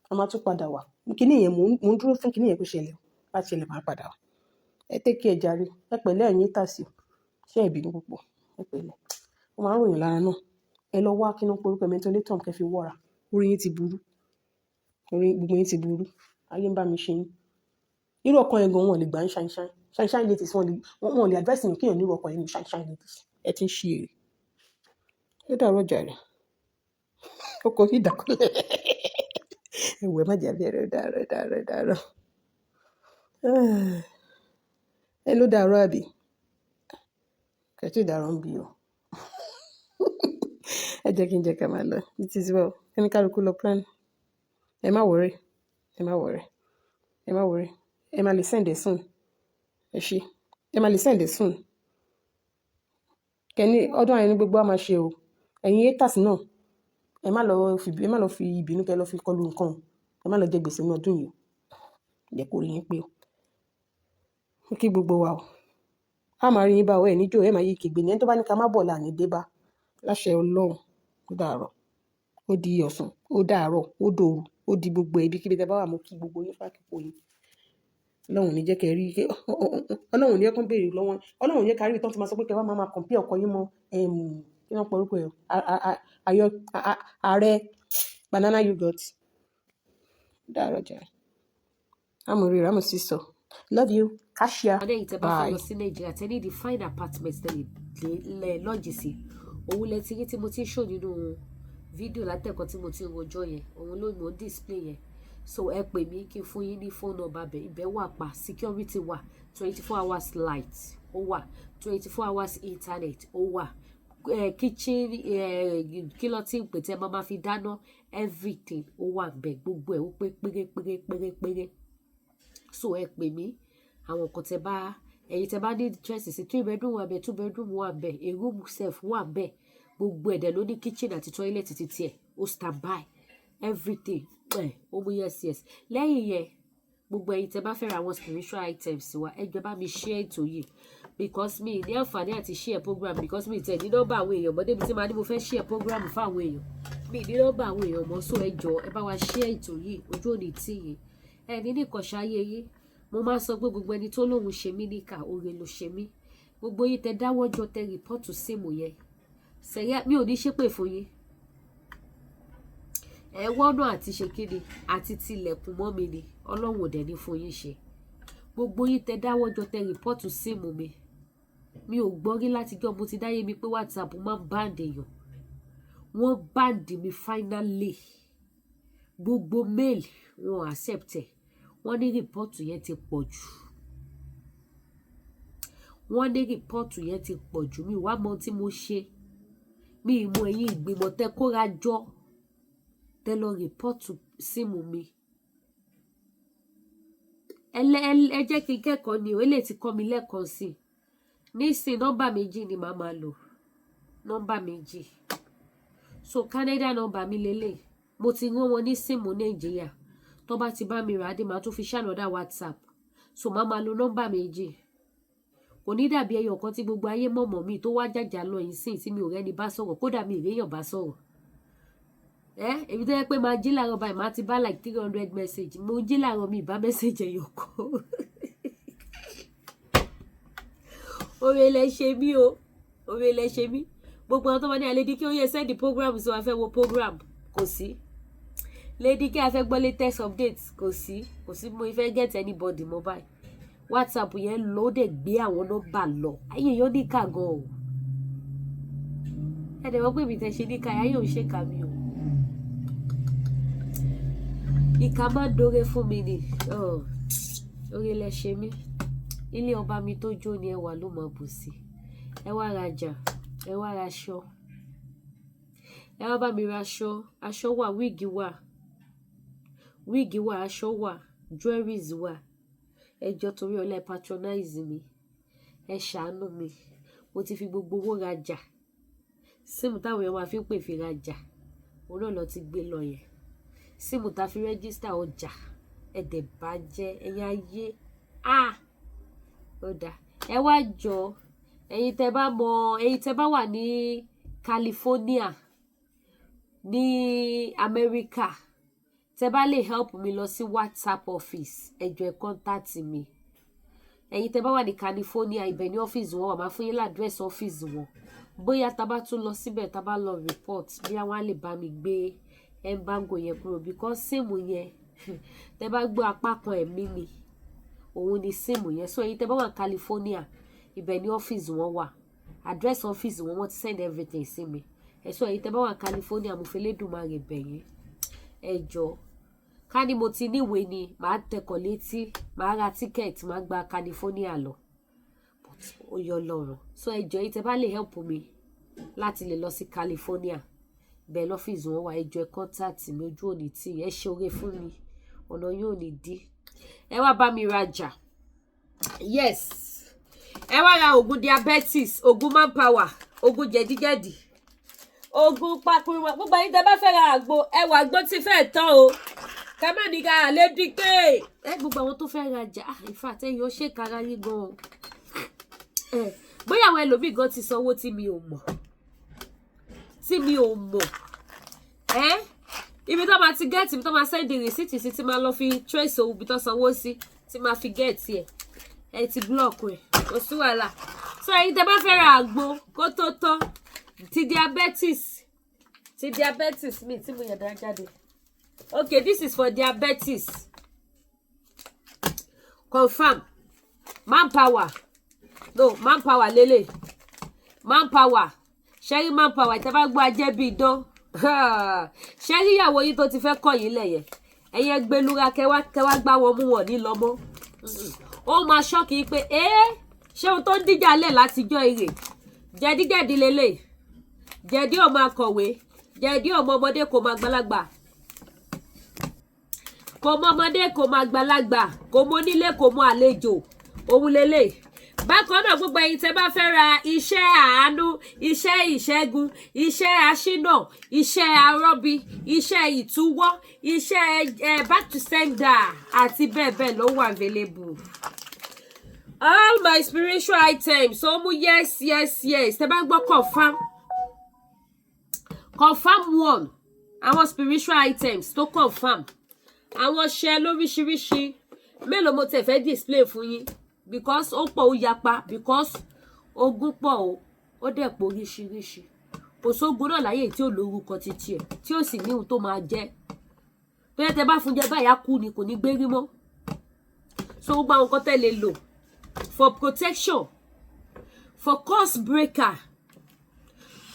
a máa tún padà wá kíní yẹn mò ń dúró fún kíní yẹn kó ṣẹlẹ̀ bá ṣẹlẹ̀ máa padà wá ẹ tẹ́kí ẹ jàre ẹ pẹ̀lẹ́ ẹ̀yin tàṣì ṣé ìbínú púpọ̀ ẹ pẹ̀lẹ́ ó máa ń ròyìn lára náà ẹ lọ wá kí ló ń porúkọ mentholatum kẹ́ fi wọ́ra orí yín ti burú gbogbo yín ti burú ayé ń bá mi ṣe yín irú ọkàn yẹn gan wọn lè gbà ń ṣáínṣáín ladies wọn lè advice mi kéèyàn nírú ọkàn yẹn ní ṣáínṣáín ladies ẹ ti ń ṣe èrè ó dàrọ jàre ó kò ní ìdákọ́lẹ̀ ẹ̀wẹ̀ má jà bẹ̀rẹ̀ dàrọ ẹ ló dàrọ àbí kẹtí ìdàrọ ń bí o ẹ jẹ́ kí n jẹ́ ká máa lọ it is well ẹni kálukú lọ plan ẹ má worry ẹ má lè send ẹ soon ẹ ṣe ẹ má lè send ẹ soon kẹ́ni ọdún àyẹ̀ní gbogbo a máa ṣe o ẹ̀yin haters náà ẹ má lọ fi ìbínú kẹ́ lọ fi kọlu nǹkan ẹ má lọ jẹ gbèsè ní ọdún yìí jẹ́ kó rí yín pé o kí gbogbo wa o a máa rí yín bá ọ ẹ níjó ẹ máa yí kígbe ní ẹni tó bá ní ká má bọ̀ láàní dé bá láṣẹ Ọlọ́run ó dàárọ̀ ó di ọ̀sán ó dàárọ̀ ó dòru ó di gbogbo ibi kíbi tẹ́ bá wà mú kí gbogbo yín fàkíkò yín Ọlọ́run ní jẹ́ kẹ́ rí Ọlọ́run ní ẹkún béèrè lọ́wọ́ Ọlọ́run ní kárí tán ti máa sọ pé kẹ́ wá máa compare ọkọ yín mọ́ kí wọ́n pọ̀ orúkọ ẹ̀ ààrẹ banana yogurt dàárọ̀ jà amòrè rámọ̀ sí sọ love you kashia ọdẹ yìí tẹ bá fẹ́ lọ sí Nàìjíríà tẹ ní the fine apartment tẹ lọ́ọ̀jì sí òun lẹ ti rí tí mo ti ń ṣò nínú fídíò látẹ̀kọ́ tí mo ti ń rojọ́ yẹn òun ló mọ̀ display yẹn so ẹ pè mí kí n fún yín ní fóònù ọba bẹ̀ ibẹ̀ wà pa security wà 24 hours light ó wà 24 hours internet ó wà kitchen kí ló ti ń pè tí ẹ máa fi dáná everything ó wà bẹ̀ gbogbo ẹ̀ ó pé péré so ẹ pè mí àwọn nǹkan tẹ bá ẹ̀yin tẹ bá ní interest sí 3 bedroom wà bẹ̀ 2 bedroom wà bẹ̀ a room self wà bẹ̀ gbogbo ẹ̀dẹ̀ ló ní kitchen àti toilet ti tiẹ̀ ó stand by everything ó mú yes lẹ́yìn yẹn gbogbo ẹ̀yin tẹ bá fẹ́ ra àwọn spiritual items wa ẹ jọ̀ọ́ bá mi share ètò yìí because mi ní àǹfààní àti share program because mi tẹ̀ ní nọ́mbà àwọn èèyàn mọ́ débi tí màá ní mo fẹ́ share program fún àwọn èèyàn mi ní nọ́mbà àwọn èèyàn mọ́ so ẹ jọ̀ọ́ ẹ bá wa share ètò yìí ojú òní tì yín ẹ ní nìkan ṣáyé yín mo máa sọ pé gbogbo ẹni tó lóun ṣe mí níkà oore ló ṣe mí gbogbo yín tẹ dáwọ́jọ tẹ rìpọ́ọ̀tù síìmù yẹn sẹ́yà mi ò ní ṣépè fún yín ẹ wọ́nà àti ṣe kíni àti tilẹ̀kùn mọ́ mi ni Ọlọ́run ò dẹ̀ ní fún yín ṣe gbogbo yín tẹ dáwọ́jọ tẹ rìpọ́ọ̀tù síìmù mi ò gbọ́ rí láti jọ́ mo ti dáyé mi pé WhatsApp máa ń báǹdì èèyàn wọ́n báǹdì mi finally gbogbo mail wọn accept ẹ̀ wọ́n ní rìpọ́ọ̀tù yẹn ti pọ̀ jù mi wá mọ tí mo ṣe mi ìmọ̀ ẹ̀yìn ìgbìmọ̀ tẹ kóra jọ tẹ lọ rìpọ́ọ̀tù síìmù mi ẹ jẹ́ kí n kẹ́kọ̀ọ́ ni ò lè ti kọ́ mi lẹ́ẹ̀kan sí i nísìn nọ́mbà méjì ni màá máa lò nọ́mbà méjì so Canada nọ́mbà mi lélẹ̀ mo ti rán wọn ní síìmù Nàìjíríà tó bá ti bá mi rà á dé màá tún fi ṣànọ́dà WhatsApp so màá máa lo nọ́mbà méjì kò ní dàbí ẹyọ kan tí gbogbo ayé mọ̀mọ́ mi tó wá jàjà lọ yìí sìn tí mi ò rẹ́ni bá sọ̀rọ̀ kódà mi ìréyàn bá sọ̀rọ̀ èmi tó yẹ pé máa jí làárọ̀ báyìí máa ti bá like 300 message mo jí làárọ̀ mi ìbá message ẹyọ kan oore lẹ ṣe mí o oore lẹ ṣe mí gbogbo àwọn tó máa ní àlédí kí ó yẹ send program sí wa fẹ́ wo program kò sí lady kí a fẹ́ gbọ́ latest updates kò sí mo fẹ́ get anybody mobile WhatsApp yẹn ló dẹ̀ gbé àwọn nọ́mbà lọ ayé yóò níkà gan o ẹ dẹ̀ wọ́n pé mi tẹ̀ ṣe níkà ayé ò ṣe kà mí o ìkà máa ń dóore fún mi ni orí lẹ ṣe mí ilé ọba mi tó jó ni ẹwà ló máa bù sí ẹ wá rajà ẹ wá raṣọ ẹ wá bá mi raṣọ aṣọ wà wíìgì wà aṣọ wà jewelries wà ẹ jọ̀ọ́ torí ọlá ẹ patronize mi ẹ ṣàánú mi mo ti fi gbogbo owó rajà síìmù táwọn èèyàn máa fi ń pè fi rajà òun náà lọ ti gbé lọ yẹn síìmù tá fi rẹ́gísítà ọjà ẹ̀dẹ̀ bàjẹ́ ẹ̀yìn ayé ó dà ẹ wá jọ ẹ̀yin tẹ́ bá wà ní California ní Amẹ́ríkà tẹ́ bá lè help mi lọ sí WhatsApp office ẹ jọ̀ọ́ ẹ contact mi ẹ̀yin tẹ́ bá wà ní California ibẹ̀ ní ọ́fíìsì wọn wà máa fún yín ládírẹ́sì ọ́fíìsì wọn bóyá tá bá tún lọ síbẹ̀ tá bá lọ report bí àwọn á lè bá mi gbé embargo yẹn kúrò because síìmù yẹn tẹ́ bá gbọ́ apá kan ẹ̀mí mi òun ni síìmù yẹn so ẹ̀yin tẹ́ bá wà ní California ibẹ̀ ní ọ́fíìsì wọn wà address ọ́fíìsì wọn wọ́n ti send everything sí mi so ẹ̀yin tẹ́ bá wà ní California mo fẹ́ lédùmarè bẹ̀yìn ẹ jọ̀ọ́ ká ní mo ti níwèé ni màá tẹkọ̀ létí màá ra tíkẹ́ẹ̀tì màá gba California lọ but ó yọ lọ́rùn so ẹ jọ̀ọ́ ẹ̀yin tẹ́ bá lè help mi láti lè lọ sí California bẹ́ẹ̀ lọ́fíìsì wọn wà ẹ jọ̀ọ́ ẹ contact mi ojú òní tí ẹ ṣe oore fún mi ọ̀nà yóò ní dí ẹ wá bá mi rajà yes ẹ wá ra oògùn diabetes oògùn manpower oògùn jẹ̀díjẹ̀dí oògùn pakuruma gbogbo ẹ̀yin tẹ́ bá fẹ́ ra àgbo ẹ wà àgbo tí fẹ́ tán o ká má ní ká lè dígbé ẹ gbogbo àwọn tó fẹ́ rajà in fact ẹ̀yin ó ṣèkára yín gan o bóyá àwọn ẹlòmíì gan ti sanwó tí mi ò mọ̀ ibi tó máa ti gẹ́ẹ̀tì ibi tó máa sẹ́ndì rìsíìtì sí ti máa lọ fi trace owó ibi tó sanwó sí ti máa fi gẹ́ẹ̀tì ẹ ti blọọkù ẹ kò sí wàhálà so ẹ̀yin tẹ́ bá fẹ́ ra àgbo kó tó tán ti diabetes mi tí mo yàrá jáde okay this is for diabetes confirm manpower lele manpower ṣẹ́rí manpower ìtẹ́ bá gbọ́ ajẹ́ bíi idán ṣẹ́rí ìyàwó yìí tó ti fẹ́ kọ̀ yín lẹ̀yẹ̀ ẹ̀yẹ gbẹlúra kẹwàá gbá wọn mú wọn ní lọ́mọ́ ó máa ṣọ́ọ̀kì pé ṣé ohun tó ń díjà lẹ̀ látijọ́ ire jẹ̀díjẹ̀dí lélẹ̀ jẹ̀dí ọmọ akọ̀wé jẹ̀dí ọmọ ọmọdé kò máa gbàlagbà kò mọ ọmọdé kò máa gbàlagbà kò mọ onílé kò mọ àlejò òun lélẹ̀ bákan náà gbogbo ẹ̀yin tẹ́ bá fẹ́ ra iṣẹ́ àánú iṣẹ́ ìṣẹ́gun iṣẹ́ aṣínà iṣẹ́ arọ́bí iṣẹ́ ìtúwọ́ iṣẹ́ back to sender àti bẹ́ẹ̀ bẹ́ẹ̀ ló wà available all my spiritual items so mú yes tẹ́ bá gbọ́ confirm one àwọn spiritual items tó confirm àwọn ṣẹ lóríṣiríṣi mélòó mo tẹ̀ fẹ́ display fún yín because ó pọ̀ ó yapa because ogun pọ̀ ó dẹ̀ pọ̀ oríṣiríṣi kò sógun náà láyé tí ò lórúkọ títí ẹ̀ tí ò sì ní ohun tó máa jẹ́ tó yẹ tẹ́ bá fún jẹ báyà kú ni kò ní gbérí mọ́ so gbogbo àwọn nǹkan tẹ́ lè lò for protection for curse breaker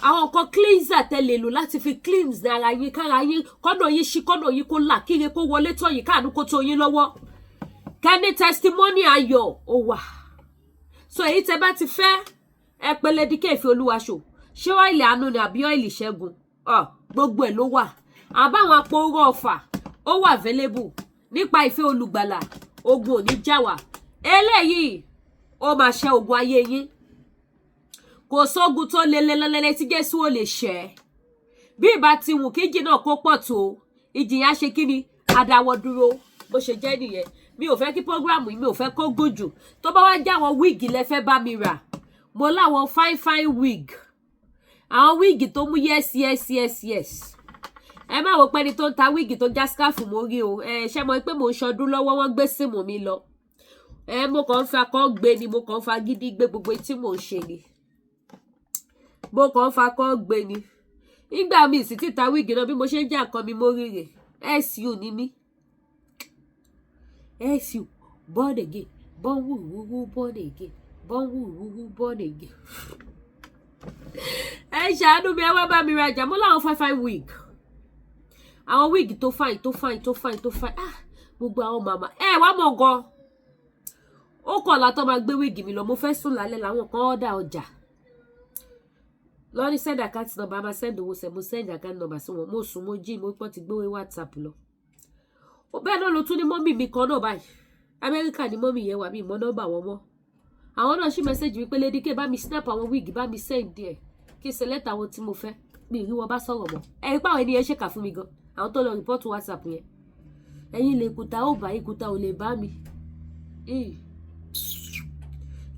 àwọn nǹkan cleanser tẹ́ lè lò láti fi cleanse ara yín kára yín kọ́nà yín ṣí kọ́nà yín kó là kíre kó wọlé tọ́ yín káàánú kó tó yín lọ́wọ́ kẹ́ni testimony ayọ̀ ó wà so èyí tẹ́ bá ti fẹ́ ẹ pele díkẹ́ ìfẹ́ olúwaṣò ṣé ọ́ìlì àánú ni àbí ọ́ìlì ṣẹ́gun gbogbo ẹ̀ ló wà àbáwọn apòóró ọ̀fà ó wà available nípa ìfẹ́ olùgbàlà ogun ò ní jà wá eléyìí ó máa ṣe ogun ayé yín kò sógun tó lelelelele tí Jésù ò lè ṣẹ́ bí ìbá ti wù kí ìjì náà kó pọ̀ tó ìjì yẹn á ṣe kí ni àdáwọ́ dúró bó ṣe jẹ́ nìyẹn mi ò fẹ́ kí program yìí mi ò fẹ́ kó gùn jù tó bá wá jẹ́ àwọn wíìgì lẹ fẹ́ bá mi rà mo láwọn fine wig àwọn wíìgì tó mú yes ẹ má wo pẹ́ni tó ń ta wíìgì tó já scarf mórí o ṣe mọ̀ pé mo ń ṣọdún lọ́wọ́ wọ́n gbé símù mi lọ mo kàn ń fa kọ́ gbé ni mo kàn ń fa gidi gbé gbogbo tí mò ń ṣe ni mo kàn ń fa kọ́ gbé ni nígbà mi sì ti ta wíìgì náà bí mo ṣe ń jà nǹkan mi mórí rè su ni mí su born again born again born again. Ẹ ṣàánú mi, ẹ wá bá mi rajà, mo láwọn fine wig, àwọn wig tó fine gbogbo àwọn màmá ẹ wá mọ̀ gan. Ó kọ̀ látọ́ máa gbé wig mi lọ, mo fẹ́ sùn lálẹ́ làwọn kan ọ̀dà ọjà lọ́ní send account number, máa send owó sẹ́, mo send account number sí wọn, mo sùn mo jí mo pọ́n ti gbé WhatsApp lọ. Ó bẹ́ẹ̀ náà ló tún ní mọ́mì mi kan náà báyìí, Amẹ́ríkà ni mọ́mì yẹn wà, mí mọ́ nọ́mbà wọn mọ́. Àwọn náà ṣí mẹ́sẹ̀jì wípé Lady K bá mi snap àwọn wig, bá mi send ẹ̀ kí select àwọn tí mo fẹ́, mi rí wọn bá sọ̀rọ̀ mọ́. Ẹ ipá àwọn ènìyàn ṣèkà fún mi gan, àwọn tó lọ report WhatsApp yẹn. Ẹ̀yin lè kùtà ó bá ìkùtà ò lè bá mi.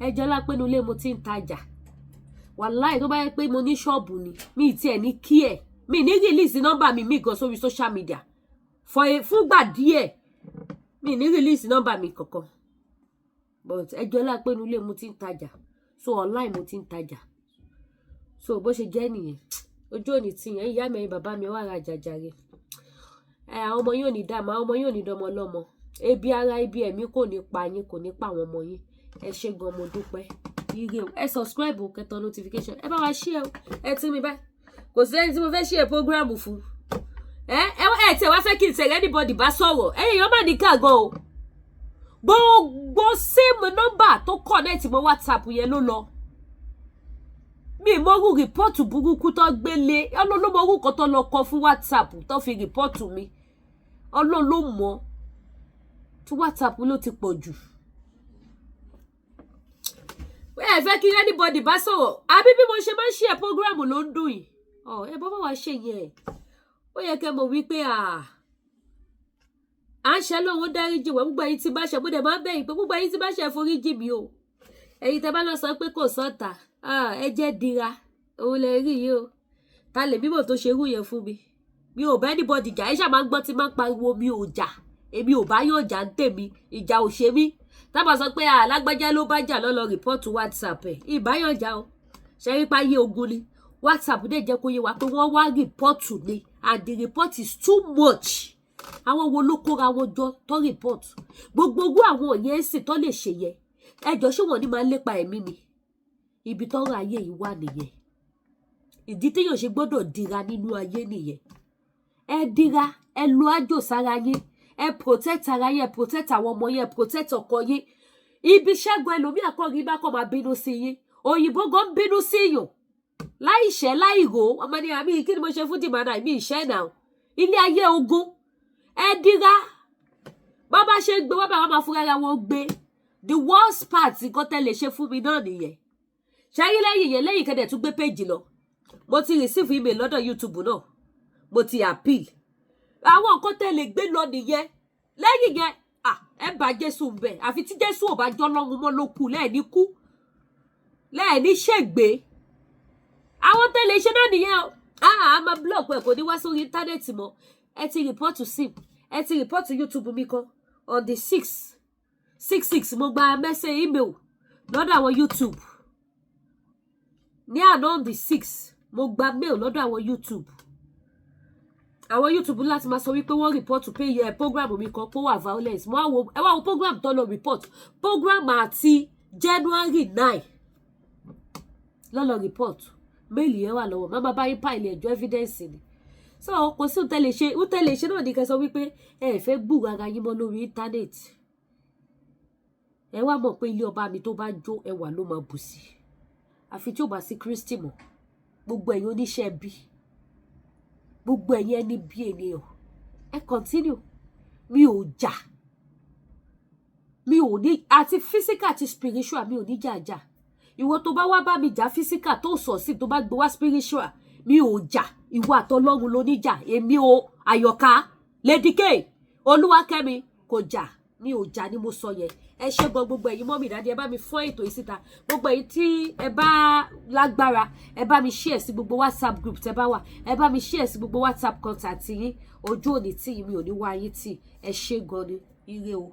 Ẹjọ́ lá pé inú ilé mo ti ń tajà. Wàláì tó bá yẹ pé mo ní ṣọ́ọ̀bù ni, mi ti ẹ̀ ní kí ẹ̀, mi ní release nọ́mbà mi gan sórí social media. Fúngbà díẹ̀, mi ní release nọ́mbà mi kankan. But ẹjọ́ lá pé inú ilé mo ti ń tajà. So online mo ti ń tajà. So bó ṣe jẹ́ nìyẹn. Ojú òní ti yẹn, ìyá mi ẹ̀yin bàbá mi wá ra jàjàre. Àwọn ọmọ yín ò ní dààmú, àwọn ọmọ yín ò ní dọmọ lọ́mọ. Ebi ara ibi ẹ̀mí kò ní pa yín, kò ní pa àwọn ọmọ yín. Ẹ ṣé gan, mo dúpẹ́. Ire o, ẹ subscribe o, kẹtọ notification. Ẹ bá wa share o, ẹ tí mi báyìí. Kò sí ẹni tí mo fẹ́ share program fún. Ẹ tí ẹ wá fẹ́ kí n tẹ̀lé anybody bá sọ̀rọ̀. Ẹ̀yin yóò má ní ká gan o. Gbogbo same number tó connect mọ́ WhatsApp yẹn ló lọ. Mi mo ru report burúkú tó gbélé. Ọlọ́run ló mọ orúkọ tó lọ kọ fún WhatsApp tó fi report mi. Ọlọ́run ló mọ̀. Tí WhatsApp ló ti pọ̀ jù. Ẹ fẹ́ kí anybody bá sọ̀rọ̀. Àbí bí mo ṣe máa ń share program ló ń dùn yìí. Ẹ bá wá ṣe yẹn. Ó yẹ kẹ́ mọ̀ wípé à ń ṣe lọ́wọ́ dáríjì wọ́n, gbogbo ẹ̀yin tí bá ṣe, mo dẹ̀ máa ń bẹ̀yìn pé gbogbo ẹ̀yin tí bá ṣe foríjì mi o. Ẹ̀yin tẹ́ bá lọ sọ pé kò sọ́ta, ẹ jẹ́ dira, òun lè rí yìí o. Ta lè bíbò tó ṣe irú yẹn fún mi. Mi ò bá anybody jà, ẹ ṣáà máa ń gbọ́ tí máa ń pariwo mi ò jà. Èmi ò bá yóò jà ń tèmi, ìjà ò ṣe mí. Tábà sọ pé alágbájá ló bá jà lọ́lọ́ report WhatsApp ẹ̀. Ìbáyọ̀ jà o. Ṣé rí pa yé ogun ni. WhatsApp dẹ̀ jẹ́ kó yé wa pé wọ́n wá report ni, and the report is too much. Àwọn wo ló kóra wọn jọ tó report? Gbogbo àwọn yẹn sì tó lè ṣe yẹn. Ẹjọ́ ṣé wọ́n ní máa lépa ẹ̀mí mi? Ibi tọ́rọ̀ ayé yìí wà nìyẹn. Ìdí téèyàn ṣe gbọ́dọ̀ dira nínú ayé nìyẹn. Ẹ dira, ẹ lo àjò sára yín. Ẹ protect ara yín, ẹ protect àwọn ọmọ yín, ẹ protect ọkọ yín. Ibi ṣẹ́gun ẹlòmí àkọ́rí bá kọ́ máa bínú sí yín. Òyìnbó gan bínú sí yàn. Láì ṣẹ́ láì rò, ọmọ ní àmì kí ni mo ṣe fún dìmọ̀nà mi ìṣẹ́ náà. Ilé ayé ogun. Ẹ dira. Bàbá ṣe gbé wọ́n bá wọn máa fúnra wọn gbé. The worst part nǹkan tẹ́ lè ṣe fún mi náà nìyẹn. Ṣẹ́rí lẹ́yìn yẹn, lẹ́yìn kẹ́dẹ̀ tún gbé page lọ. Mo ti receive email lọ́dọ̀ YouTube náà. Mo ti appeal. Àwọn nǹkan tẹ́ lè gbé lọ nìyẹn. Lẹ́yìn yẹn, ẹ bá Jésù ń bẹ̀. Àfi tí Jésù ò bá jọ́ lọ́run mọ́ ló kù, lẹ́ẹ̀ni kú. Lẹ́ẹ̀ni ṣègbé. Àwọn tẹ́ lè ṣe náà nìyẹn o. A máa block ẹ̀ kò ní wá sórí íńtánẹ́ẹ̀tì mọ́. Ẹ ti report to SIM. Ẹ ti report to YouTube mi kan. On the 6/6 mo gba message email lọ́dọ̀ àwọn YouTube. Ní àná on the 6 mo gba mail lọ́dọ̀ àwọn YouTube. Àwọn YouTube láti máa sọ wípé wọ́n report to pay program mi kan pé wà violence. Ẹ wá wo program tó lọ report. Program àti January 9 lọ́lọ́ report. Mail yẹn wà lọ́wọ́. Màmá bá yín pile ẹjọ́ evidence ni. So kò sí òtẹ́lẹ̀ ṣe náà ní kẹ́ sọ wípé ẹ fẹ́ gbúra ara yín mọ́ lórí íńtánẹ́ẹ̀tì. Ẹ wá mọ̀ pé ilé ọba mi tó bá jó ẹwà ló máa bù sí. Àfi tí ó bá sí Kristi mọ́. Gbogbo ẹ̀yin oníṣẹ́ bí. Gbogbo ẹ̀yin ẹni bí ènìyàn. Ẹ continue. Mi ò jà. Mi ò ní àti physical àti spiritual mi ò ní jà. Ìwọ tó bá wá bá mi jà physical tó sọ sí tó bá gbé wá spiritual mi ò jà. Ìwọ àtọlọ́run ló ní jà. Èmi o Àyọ̀ká Lady K Olúwakẹ́mi kò jà. Mi ò jà ni mo sọ yẹn. Ẹ ṣé gan gbogbo ẹ̀yin mọ́mì dáadé, ẹ bá mi fọ́n ètò yìí síta. Gbogbo ẹ̀yin tí ẹ bá lágbára, ẹ bá mi share sí gbogbo WhatsApp group tẹ́ bá wà. Ẹ bá mi share sí gbogbo WhatsApp contact yín. Ojú òní tí mi ò ní wá yín tì. Ẹ ṣé gan ni. Ire o.